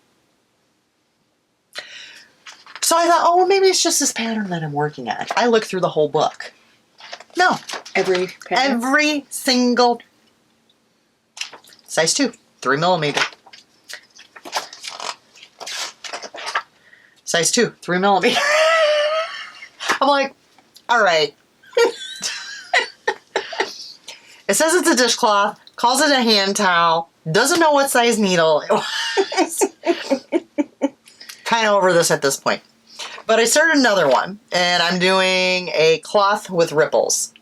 Speaker 1: So I thought, well, maybe it's just this pattern that I'm working on. I looked through the whole book. No.
Speaker 2: Every pattern?
Speaker 1: Every single size 2, 3 millimeter. Size 2, 3 millimeter. I'm like, all right. It says it's a dishcloth, calls it a hand towel, doesn't know what size needle it was. Kind of over this at this point. But I started another one, and I'm doing a cloth with ripples.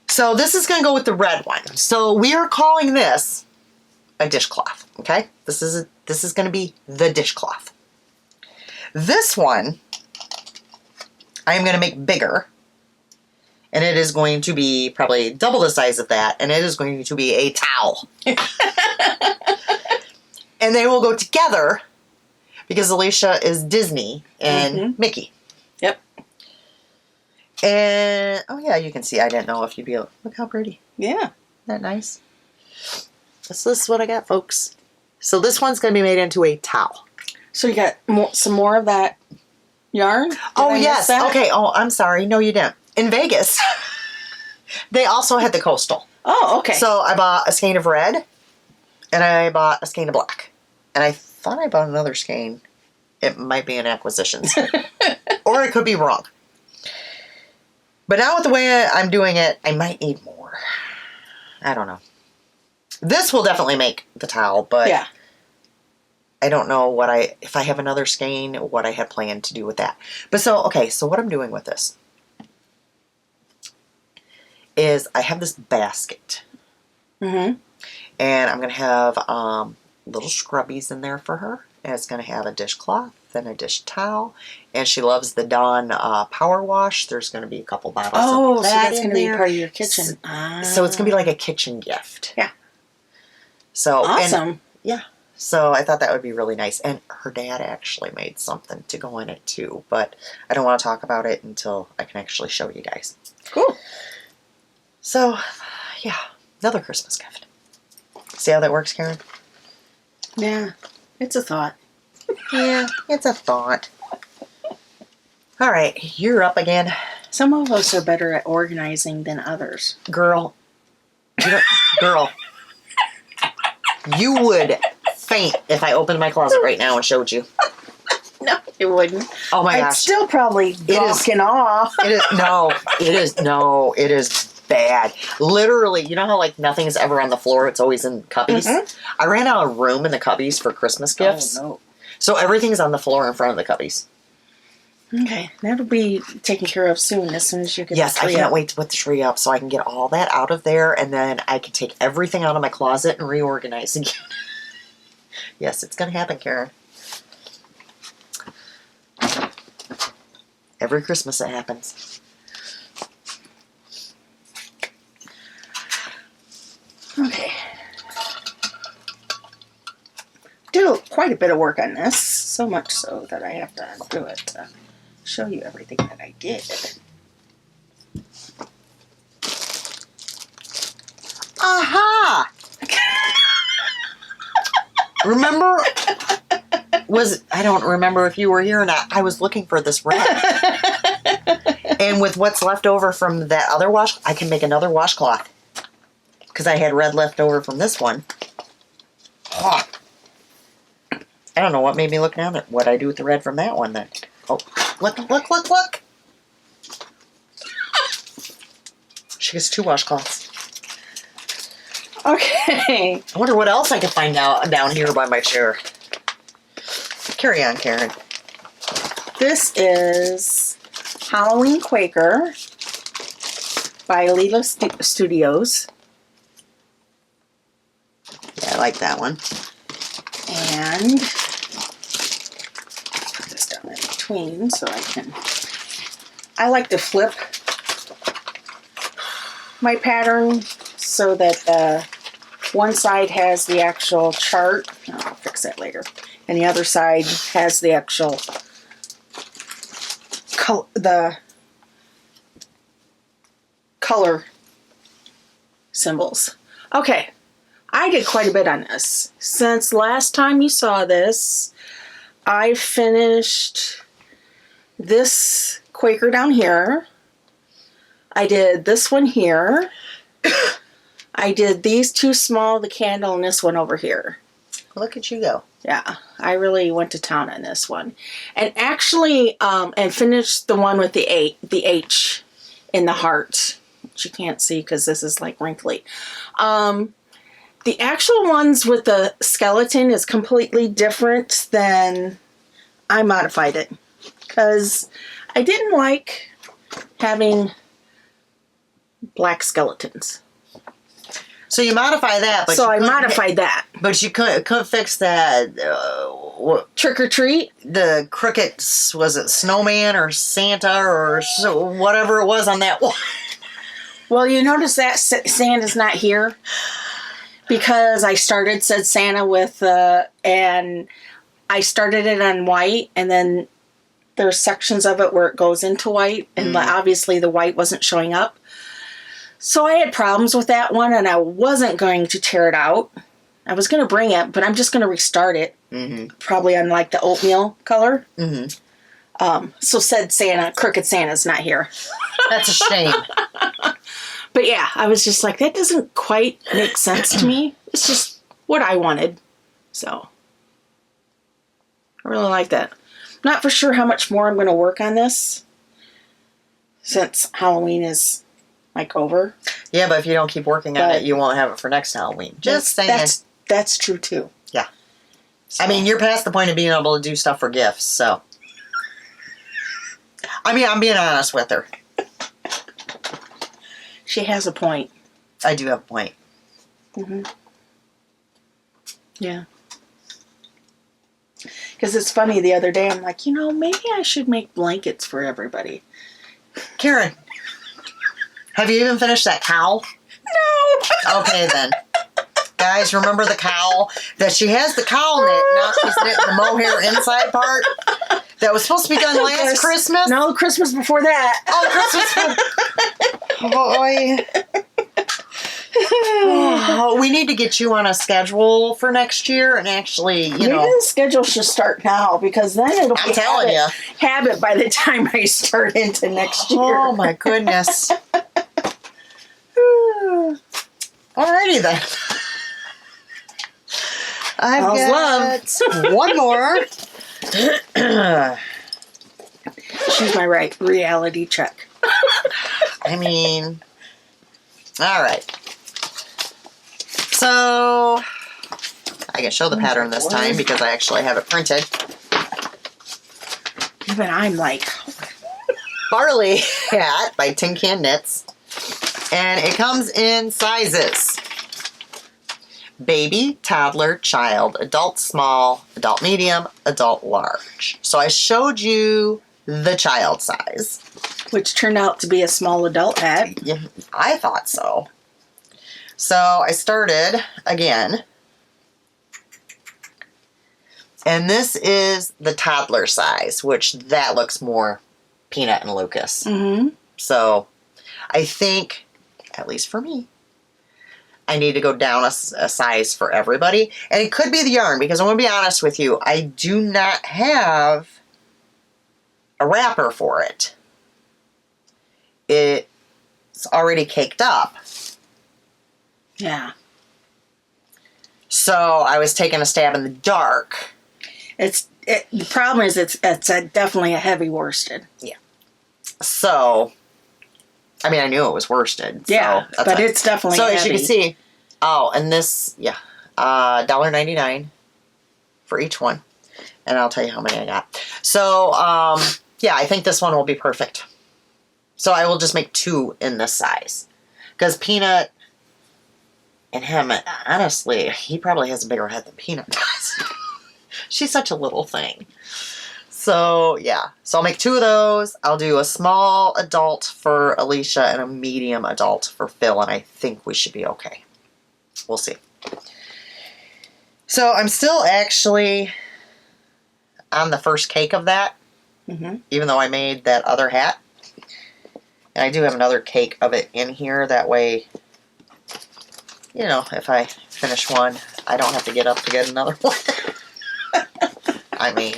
Speaker 1: So this is going to go with the red one. So we are calling this a dishcloth, okay? This is going to be the dishcloth. This one, I am going to make bigger. And it is going to be probably double the size of that. And it is going to be a towel. And they will go together because Alisha is Disney and Mickey.
Speaker 2: Yep.
Speaker 1: And, oh yeah, you can see. I didn't know if you'd be able, look how pretty.
Speaker 2: Yeah.
Speaker 1: Isn't that nice? This is what I got, folks. So this one's going to be made into a towel.
Speaker 2: So you got some more of that yarn?
Speaker 1: Oh, yes. Okay. Oh, I'm sorry. No, you didn't. In Vegas, they also had the coastal.
Speaker 2: Oh, okay.
Speaker 1: So I bought a skein of red, and I bought a skein of black. And I thought I bought another skein. It might be an acquisition. Or it could be wrong. But now with the way I'm doing it, I might need more. I don't know. This will definitely make the towel, but
Speaker 2: yeah.
Speaker 1: I don't know if I have another skein, what I had planned to do with that. But so what I'm doing with this is I have this basket.
Speaker 2: Mm-hmm.
Speaker 1: And I'm going to have little scrubbies in there for her. And it's going to have a dishcloth and a dish towel. And she loves the Dawn Power Wash. There's going to be a couple bottles of that.
Speaker 2: So that's going to be
Speaker 1: there.
Speaker 2: part of your kitchen.
Speaker 1: So it's going to be like a kitchen gift.
Speaker 2: Yeah.
Speaker 1: So
Speaker 2: awesome.
Speaker 1: Yeah. So I thought that would be really nice. And her dad actually made something to go in it too. But I don't want to talk about it until I can actually show you guys.
Speaker 2: Cool.
Speaker 1: So, yeah. Another Christmas gift. See how that works, Karen?
Speaker 2: Yeah. It's a thought.
Speaker 1: Yeah, it's a thought. All right, you're up again.
Speaker 2: Some of us are better at organizing than others.
Speaker 1: Girl. Girl. You would faint if I opened my closet right now and showed you.
Speaker 2: No, it wouldn't.
Speaker 1: Oh my gosh.
Speaker 2: I'd still probably gawking off.
Speaker 1: It is bad. Literally, you know how like nothing's ever on the floor, it's always in cubbies? Mm-hmm. I ran out of room in the cubbies for Christmas gifts.
Speaker 2: Oh, no.
Speaker 1: So everything's on the floor in front of the cubbies.
Speaker 2: Okay, that'll be taken care of soon, as soon as you get the tree
Speaker 1: I can't
Speaker 2: up.
Speaker 1: wait to put the tree up so I can get all that out of there, and then I can take everything out of my closet and reorganize again. Yes, it's going to happen, Karen. Every Christmas it happens.
Speaker 2: Okay. Did quite a bit of work on this, so much so that I have to undo it to show you everything that I did.
Speaker 1: Remember? I don't remember if you were here or not. I was looking for this red. And with what's left over from that other wash, I can make another washcloth. Because I had red left over from this one. Oh. I don't know what made me look down at what I do with the red from that one then. Oh, look. She gets 2 washcloths.
Speaker 2: Okay.
Speaker 1: I wonder what else I can find out down here by my chair. Carry on, Karen.
Speaker 2: This is Halloween Quaker by Alisha Studios.
Speaker 1: Yeah, I like that one.
Speaker 2: And put this down in between so I like to flip my pattern so that one side has the actual chart. I'll fix that later. And the other side has the actual the color symbols. Okay. I did quite a bit on this. Since last time you saw this, I finished this Quaker down here. I did this one here. I did these 2 small, the candle, and this one over here.
Speaker 1: Look at you go.
Speaker 2: Yeah, I really went to town on this one. And actually, and finished the one with the H in the heart, which you can't see because this is like wrinkly. The actual ones with the skeleton is completely different than I modified it. Because I didn't like having black skeletons.
Speaker 1: So you modify that, but
Speaker 2: so I modified that.
Speaker 1: But you couldn't fix that.
Speaker 2: Trick or treat.
Speaker 1: The crooked, was it snowman or Santa or whatever it was on that one?
Speaker 2: Well, you notice that Santa's not here because I said Santa with and I started it on white, and then there's sections of it where it goes into white, and obviously the white wasn't showing up. So I had problems with that one, and I wasn't going to tear it out. I was going to bring it, but I'm just going to restart it. Mm-hmm. Probably on like the oatmeal color. Mm-hmm. So said Santa, crooked Santa's not here.
Speaker 1: That's a shame.
Speaker 2: But yeah, I was just like, that doesn't quite make sense to me. It's just what I wanted. So I really like that. Not for sure how much more I'm going to work on this since Halloween is like over.
Speaker 1: Yeah, but if you don't keep working on it, you won't have it for next Halloween. Just saying.
Speaker 2: That's true too.
Speaker 1: Yeah. So. I mean, you're past the point of being able to do stuff for gifts, so. I mean, I'm being honest with her.
Speaker 2: She has a point.
Speaker 1: I do have a point.
Speaker 2: Mm-hmm. Yeah. Because it's funny, the other day I'm like, maybe I should make blankets for everybody.
Speaker 1: Karen, have you even finished that cowl?
Speaker 2: No.
Speaker 1: Okay, then. Guys, remember the cowl? That she has the cowl knit, now she's knitting the mohair inside part? That was supposed to be done last Christmas?
Speaker 2: No, Christmas before that.
Speaker 1: Oh, Christmas. Boy. Oh, we need to get you on a schedule for next year and actually,
Speaker 2: Maybe the schedule should start now because then it'll be habit by the time I start into next year.
Speaker 1: Oh, my goodness. Alrighty then. I've got one more.
Speaker 2: She's my reality check.
Speaker 1: I mean, all right. So, I can show the pattern this time because I actually have it printed.
Speaker 2: Even I'm like...
Speaker 1: Barley Hat by Tin Can Knits. And it comes in sizes. Baby, toddler, child, adult small, adult medium, adult large. So I showed you the child size.
Speaker 2: Which turned out to be a small adult hat.
Speaker 1: Yeah, I thought so. So I started again. And this is the toddler size, which that looks more Peanut and Lucas. Mm-hmm. So I think, at least for me, I need to go down a size for everybody. And it could be the yarn, because I'm going to be honest with you, I do not have a wrapper for it. It's already caked up.
Speaker 2: Yeah.
Speaker 1: So I was taking a stab in the dark.
Speaker 2: The problem is it's definitely a heavy worsted.
Speaker 1: Yeah. So, I mean, I knew it was worsted.
Speaker 2: Yeah,
Speaker 1: so
Speaker 2: but it's definitely
Speaker 1: so
Speaker 2: heavy.
Speaker 1: as you can see, and this, yeah, $1.99 for each one. And I'll tell you how many I got. So, yeah, I think this one will be perfect. So I will just make 2 in this size. Because Peanut and him, honestly, he probably has a bigger head than Peanut does. She's such a little thing. So, yeah. So I'll make 2 of those. I'll do a small adult for Alisha and a medium adult for Phil. And I think we should be okay. We'll see. So I'm still actually on the first cake of that.
Speaker 2: Mm-hmm.
Speaker 1: Even though I made that other hat. And I do have another cake of it in here. That way, you know, if I finish one, I don't have to get up to get another one. I mean,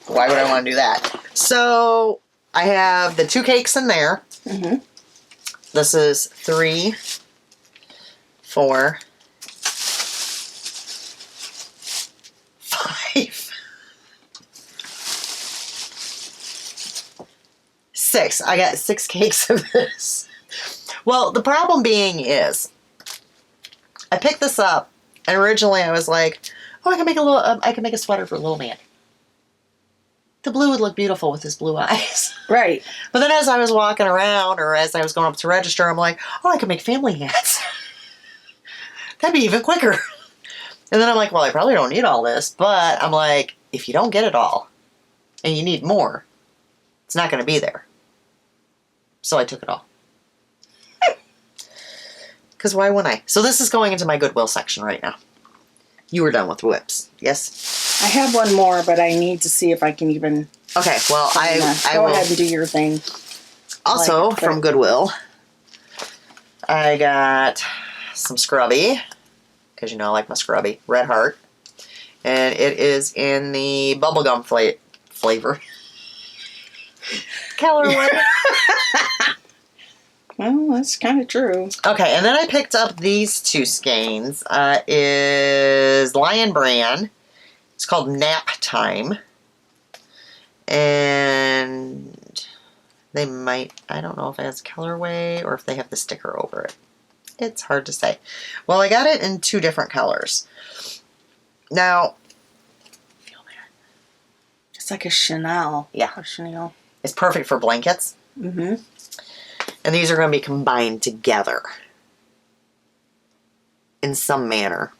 Speaker 1: why would I want to do that? So, I have the 2 cakes in there.
Speaker 2: Mm-hmm.
Speaker 1: This is 3, 4, 5, 6. I got 6 cakes of this. Well, the problem being is, I picked this up, and originally I was like, oh, I can make a sweater for a little man. The blue would look beautiful with his blue eyes.
Speaker 2: Right.
Speaker 1: But then as I was walking around, or as I was going up to register, I'm like, oh, I could make family hats. That'd be even quicker. And then I'm like, well, I probably don't need all this. But I'm like, if you don't get it all, and you need more, it's not going to be there. So I took it all. Because why wouldn't I? So this is going into my Goodwill section right now. You were done with whips, yes?
Speaker 2: I have one more, but I need to see if I can even...
Speaker 1: Okay, well, I
Speaker 2: Go
Speaker 1: will...
Speaker 2: ahead and do your thing.
Speaker 1: Also, from Goodwill, I got some Scrubby, because you know I like my Scrubby, Red Heart. And it is in the bubblegum flavor. Colorway.
Speaker 2: Well, that's kind of true.
Speaker 1: Okay, and then I picked up these 2 skeins. Is Lion Brand. It's called Nap Time. And they might, I don't know if it has colorway or if they have the sticker over it. It's hard to say. Well, I got it in 2 different colors. Now, feel that.
Speaker 2: It's like a Chanel.
Speaker 1: Yeah.
Speaker 2: A Chanel.
Speaker 1: It's perfect for blankets.
Speaker 2: Mm-hmm.
Speaker 1: And these are going to be combined together in some manner.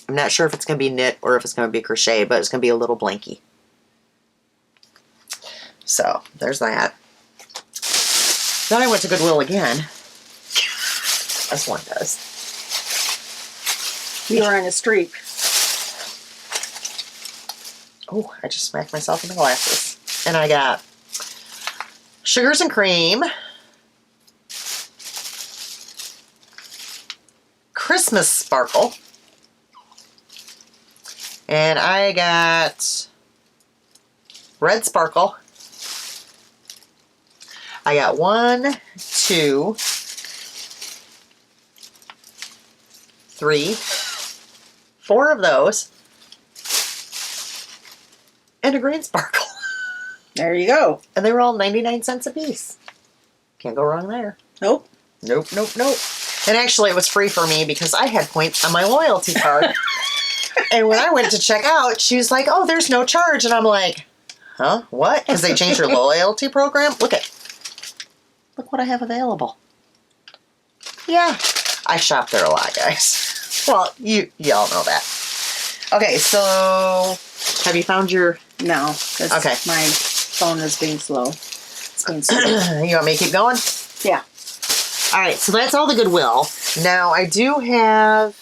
Speaker 1: I'm not sure if it's going to be knit or if it's going to be crochet, but it's going to be a little blanky. So, there's that. Then I went to Goodwill again. As one does.
Speaker 2: You were on a streak.
Speaker 1: Oh, I just smacked myself in the glasses. And I got Sugars and Cream, Christmas Sparkle, and I got Red Sparkle. I got 1, 2, 3, 4 of those, and a green sparkle.
Speaker 2: There you go.
Speaker 1: And they were all 99 cents a piece. Can't go wrong there.
Speaker 2: Nope.
Speaker 1: Nope, nope, nope. And actually, it was free for me because I had points on my loyalty card. And when I went to check out, she was like, oh, there's no charge. And I'm like, huh? What? Because they changed their loyalty program? Look what I have available. Yeah. I shop there a lot, guys. Well, you all know that. Okay, so have you found your...
Speaker 2: No.
Speaker 1: Okay.
Speaker 2: My phone is being slow. It's being slow.
Speaker 1: You want me to keep going?
Speaker 2: Yeah.
Speaker 1: All right, so that's all the Goodwill. Now, I do have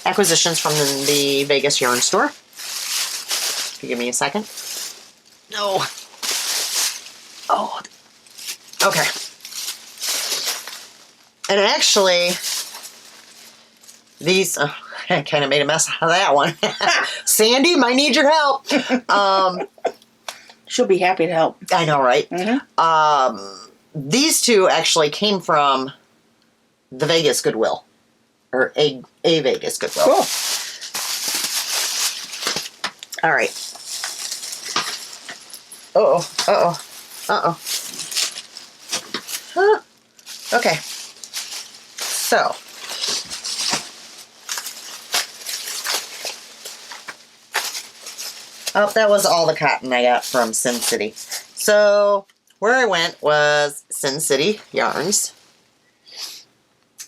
Speaker 1: acquisitions from the Vegas yarn store. If you give me a second. No. Oh. Okay. And actually, these, I kind of made a mess out of that one. Sandy, might need your help.
Speaker 2: She'll be happy to help.
Speaker 1: I know, right?
Speaker 2: Mm-hmm.
Speaker 1: These two actually came from the Vegas Goodwill. Or a Vegas Goodwill.
Speaker 2: Cool.
Speaker 1: All right. Uh-oh. Uh-oh. Uh-oh. Huh. Okay. So. Oh, that was all the cotton I got from Sin City. So, where I went was Sin City Yarns.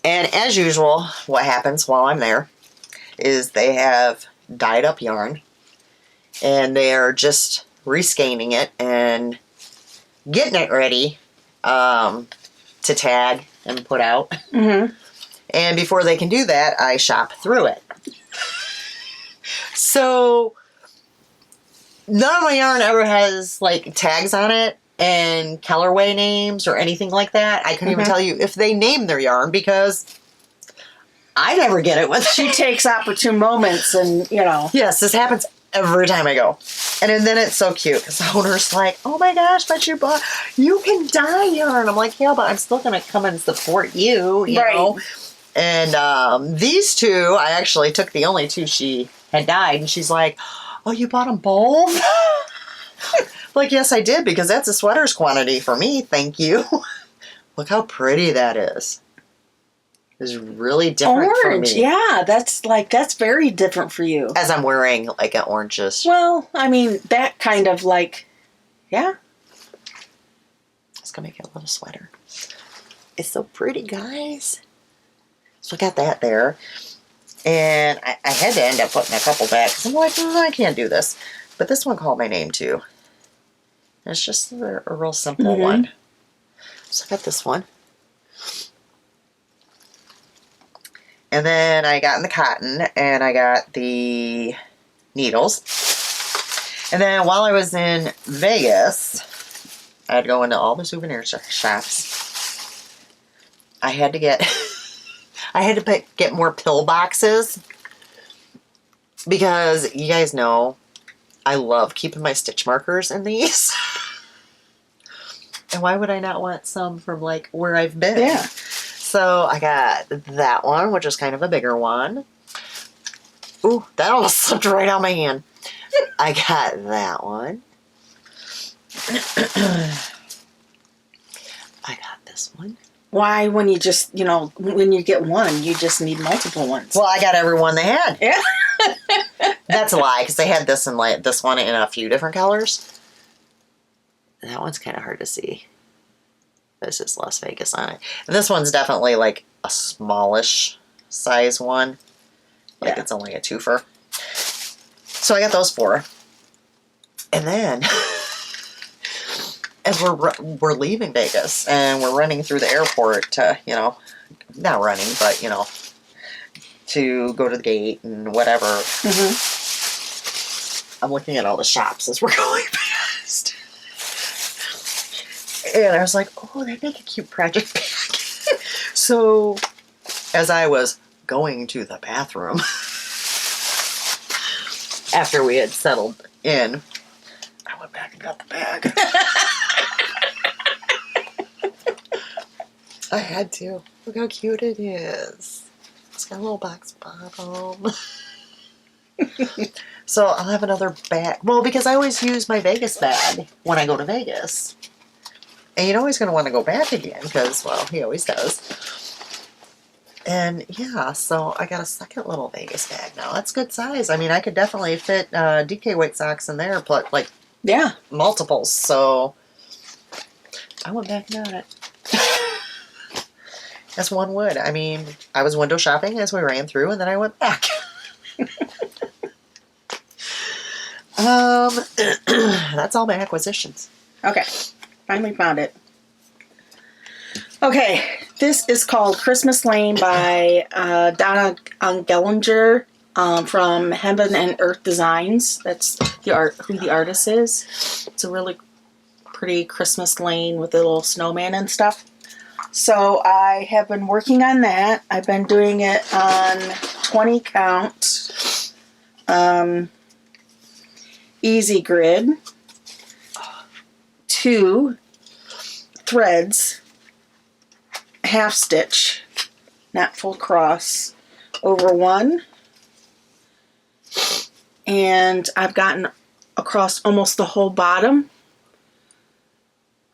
Speaker 1: And as usual, what happens while I'm there is they have dyed up yarn. And they are just rescanning it and getting it ready to tag and put out.
Speaker 2: Mm-hmm.
Speaker 1: And before they can do that, I shop through it. So, none of my yarn ever has, like, tags on it and colorway names or anything like that. I couldn't even tell you if they name their yarn because I never get it with
Speaker 2: She takes opportune moments and, you know.
Speaker 1: Yes, this happens every time I go. And then it's so cute because the owner's like, oh my gosh, but you can dye yarn. I'm like, yeah, but I'm still going to come and support you, you know. And these two, I actually took the only two she had dyed, and she's like, oh, you bought them both? Like, yes, I did, because that's a sweater's quantity for me. Thank you. Look how pretty that is. It's really different
Speaker 2: Orange,
Speaker 1: for me.
Speaker 2: yeah, that's very different for you.
Speaker 1: As I'm wearing, like, an orangish.
Speaker 2: Well, I mean, that kind of, like, yeah.
Speaker 1: It's going to make it a little sweater. It's so pretty, guys. So I got that there. And I had to end up putting a couple back because I'm like, I can't do this. But this one called my name too. And it's just a real simple one. So I got this one. And then I got in the cotton and I got the needles. And then while I was in Vegas, I had to go into all the souvenir shops. I had to get... I had to get more pill boxes because you guys know I love keeping my stitch markers in these. And why would I not want some from, like, where I've been?
Speaker 2: Yeah.
Speaker 1: So I got that one, which is kind of a bigger one. Ooh, that almost slipped right out my hand. I got that one. I got this one.
Speaker 2: Why, when you just, you know, when you get one, you just need multiple ones?
Speaker 1: Well, I got every one they had.
Speaker 2: Yeah.
Speaker 1: That's a lie, because they had this one in a few different colors. That one's kind of hard to see. This is Las Vegas on it. And this one's definitely like a smallish size one. Like it's only a twofer. So I got those four. And then... as we're leaving Vegas and we're running through the airport to, you know, not running, but, you know, to go to the gate and whatever. I'm looking at all the shops as we're going past. And I was like, oh, they make a cute project bag. So as I was going to the bathroom, after we had settled in, I went back and got the bag. I had to. Look how cute it is. It's got a little box bottom. So I'll have another bag. Well, because I always use my Vegas bag when I go to Vegas. And you know he's going to want to go back again because, well, he always does. And yeah, so I got a second little Vegas bag now. That's good size. I mean, I could definitely fit DK weight socks in there, but like multiples. So I went back and got it. As one would. I mean, I was window shopping as we ran through, and then I went back. That's all my acquisitions.
Speaker 2: Okay. Finally found it. Okay. This is called Christmas Lane by Donna Gellinger from Heaven and Earth Designs. That's who the artist is. It's a really pretty Christmas lane with a little snowman and stuff. So I have been working on that. I've been doing it on 20 count, easy grid, 2 threads, half stitch, not full cross, over 1. And I've gotten across almost the whole bottom.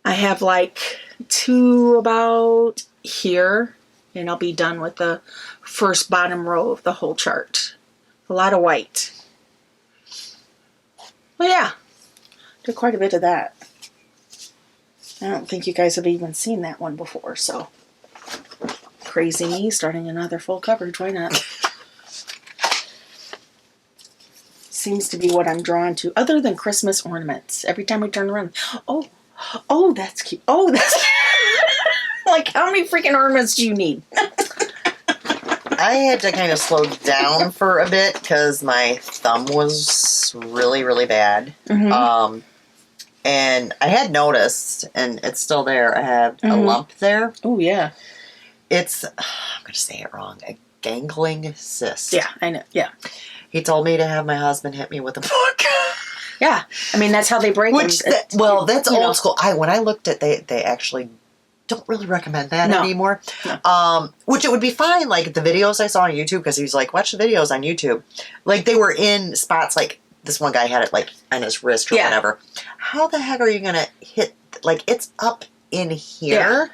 Speaker 2: I have like 2 about here, and I'll be done with the first bottom row of the whole chart. A lot of white. Well, yeah, did quite a bit of that. I don't think you guys have even seen that one before, so crazy me starting another full coverage. Why not? Seems to be what I'm drawn to, other than Christmas ornaments. Every time we turn around, oh, that's cute. Oh, that's like, how many freaking ornaments do you need?
Speaker 1: I had to kind of slow down for a bit because my thumb was really, really bad.
Speaker 2: Mm-hmm.
Speaker 1: And I had noticed, and it's still there, I have a lump there.
Speaker 2: Oh, yeah.
Speaker 1: It's, I'm going to say it wrong, a gangling cyst.
Speaker 2: Yeah, I know. Yeah.
Speaker 1: He told me to have my husband hit me with a book.
Speaker 2: Yeah. I mean, that's how they break them.
Speaker 1: That's old school. When I looked at they actually don't really recommend that anymore. No. Which it would be fine, like the videos I saw on YouTube, because he's like, watch the videos on YouTube. Like, they were in spots, like this one guy had it like on his wrist or whatever. How the heck are you going to hit, like, it's up in here? Yeah.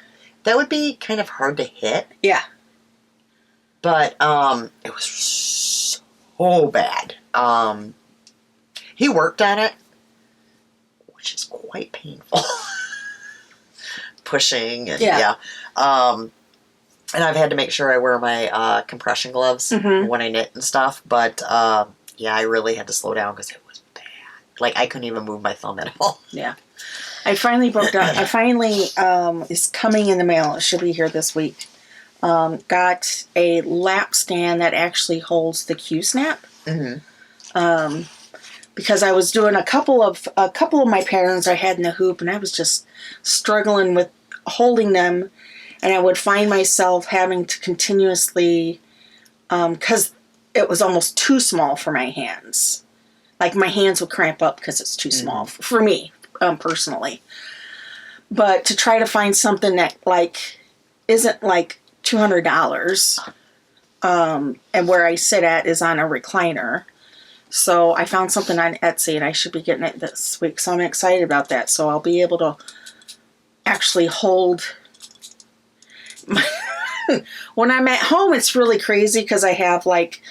Speaker 1: That would be kind of hard to hit.
Speaker 2: Yeah.
Speaker 1: But it was so bad. He worked on it, which is quite painful. Pushing and and I've had to make sure I wear my compression gloves when I knit and stuff. But I really had to slow down because it was bad. Like, I couldn't even move my thumb at all.
Speaker 2: Yeah. I finally broke down. I finally, it's coming in the mail. It should be here this week. Got a lap stand that actually holds the Q-snap. Because I was doing a couple of my patterns I had in the hoop, and I was just struggling with holding them, and I would find myself having to continuously, because it was almost too small for my hands. Like, my hands would cramp up because it's too small for me, personally. But to try to find something that, like, isn't like $200, and where I sit at is on a recliner. So I found something on Etsy, and I should be getting it this week. So I'm excited about that. So I'll be able to actually hold when I'm at home. It's really crazy because I have like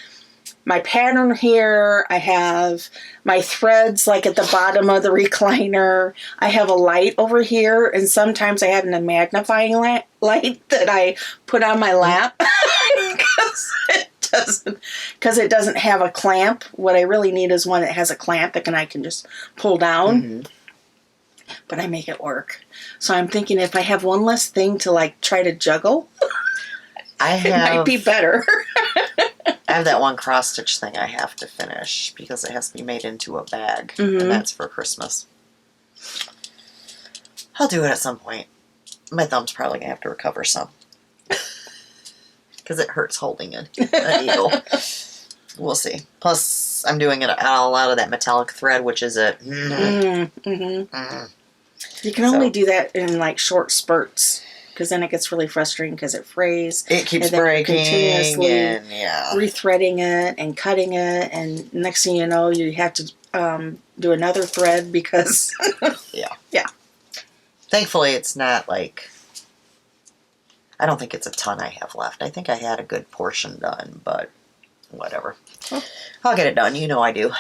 Speaker 2: my pattern here. I have my threads like at the bottom of the recliner. I have a light over here, and sometimes I have a magnifying light that I put on my lap because it doesn't have a clamp. What I really need is one that has a clamp that I can just pull down. But I make it work. So I'm thinking if I have one less thing to like try to juggle, it might be better.
Speaker 1: I have that one cross stitch thing I have to finish because it has to be made into a bag, and that's for Christmas. I'll do it at some point. My thumb's probably gonna have to recover some because it hurts holding a needle. We'll see. Plus, I'm doing it a lot of that metallic thread, which is a.
Speaker 2: You can only do that in like short spurts, because then it gets really frustrating because it frays.
Speaker 1: It keeps breaking, continuously and
Speaker 2: rethreading it and cutting it, and next thing you know, you have to do another thread because yeah.
Speaker 1: Thankfully, it's not like. I don't think it's a ton I have left. I think I had a good portion done, but whatever. I'll get it done. You know I do.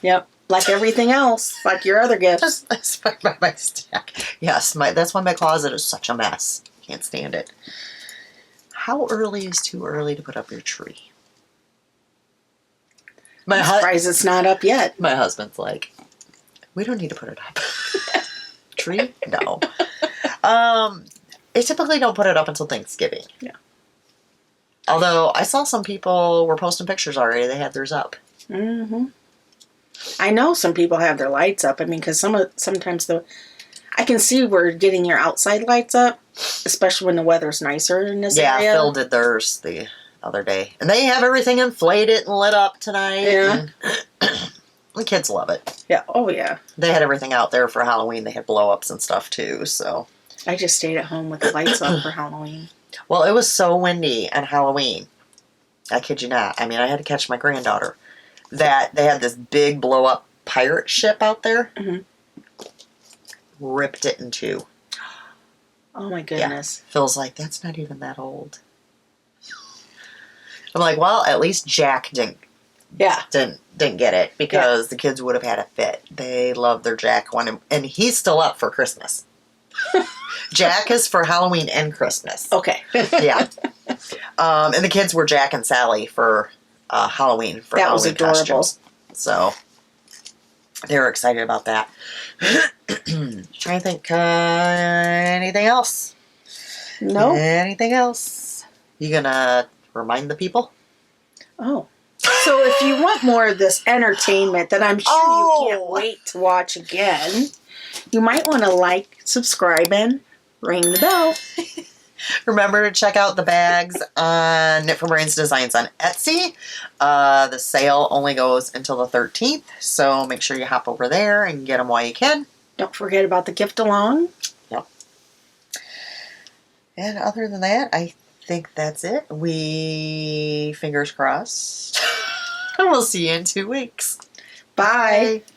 Speaker 2: Yep. Like everything else, like your other gifts.
Speaker 1: That's my stack. Yes, that's why my closet is such a mess. Can't stand it. How early is too early to put up your tree?
Speaker 2: I'm surprised it's not up yet.
Speaker 1: My husband's like, we don't need to put it up. Tree? No. I typically don't put it up until Thanksgiving.
Speaker 2: Yeah.
Speaker 1: Although I saw some people were posting pictures already. They had theirs up.
Speaker 2: I know some people have their lights up. I mean, because sometimes I can see where getting your outside lights up especially when the weather's nicer in this
Speaker 1: Yeah,
Speaker 2: area.
Speaker 1: Phil did theirs the other day. And they have everything inflated and lit up tonight.
Speaker 2: Yeah.
Speaker 1: And the kids love it.
Speaker 2: Yeah. Oh, yeah.
Speaker 1: They had everything out there for Halloween. They had blow-ups and stuff, too, so.
Speaker 2: I just stayed at home with the lights up for Halloween.
Speaker 1: Well, it was so windy on Halloween. I kid you not. I mean, I had to catch my granddaughter. That they had this big blow-up pirate ship out there.
Speaker 2: Mm-hmm.
Speaker 1: Ripped it in two.
Speaker 2: Oh, my goodness.
Speaker 1: Yeah. Phil's like, that's not even that old. I'm like, well, at least Jack didn't get it because the kids would have had a fit. They love their Jack one, and he's still up for Christmas. Jack is for Halloween and Christmas.
Speaker 2: Okay.
Speaker 1: Yeah. And the kids were Jack and Sally for Halloween. For
Speaker 2: that
Speaker 1: Halloween
Speaker 2: was adorable.
Speaker 1: Costumes. So they were excited about that. Trying to think anything else.
Speaker 2: No.
Speaker 1: Anything else? You gonna remind the people?
Speaker 2: Oh. So if you want more of this entertainment that I'm sure you can't wait to watch again, you might want to like, subscribe, and ring the bell.
Speaker 1: Remember to check out the bags on Knit for Brains Designs on Etsy. The sale only goes until the 13th, so make sure you hop over there and get them while you can.
Speaker 2: Don't forget about the gift along.
Speaker 1: Yep. And other than that, I think that's it. Fingers crossed. We'll see you in 2 weeks.
Speaker 2: Bye.
Speaker 1: Bye.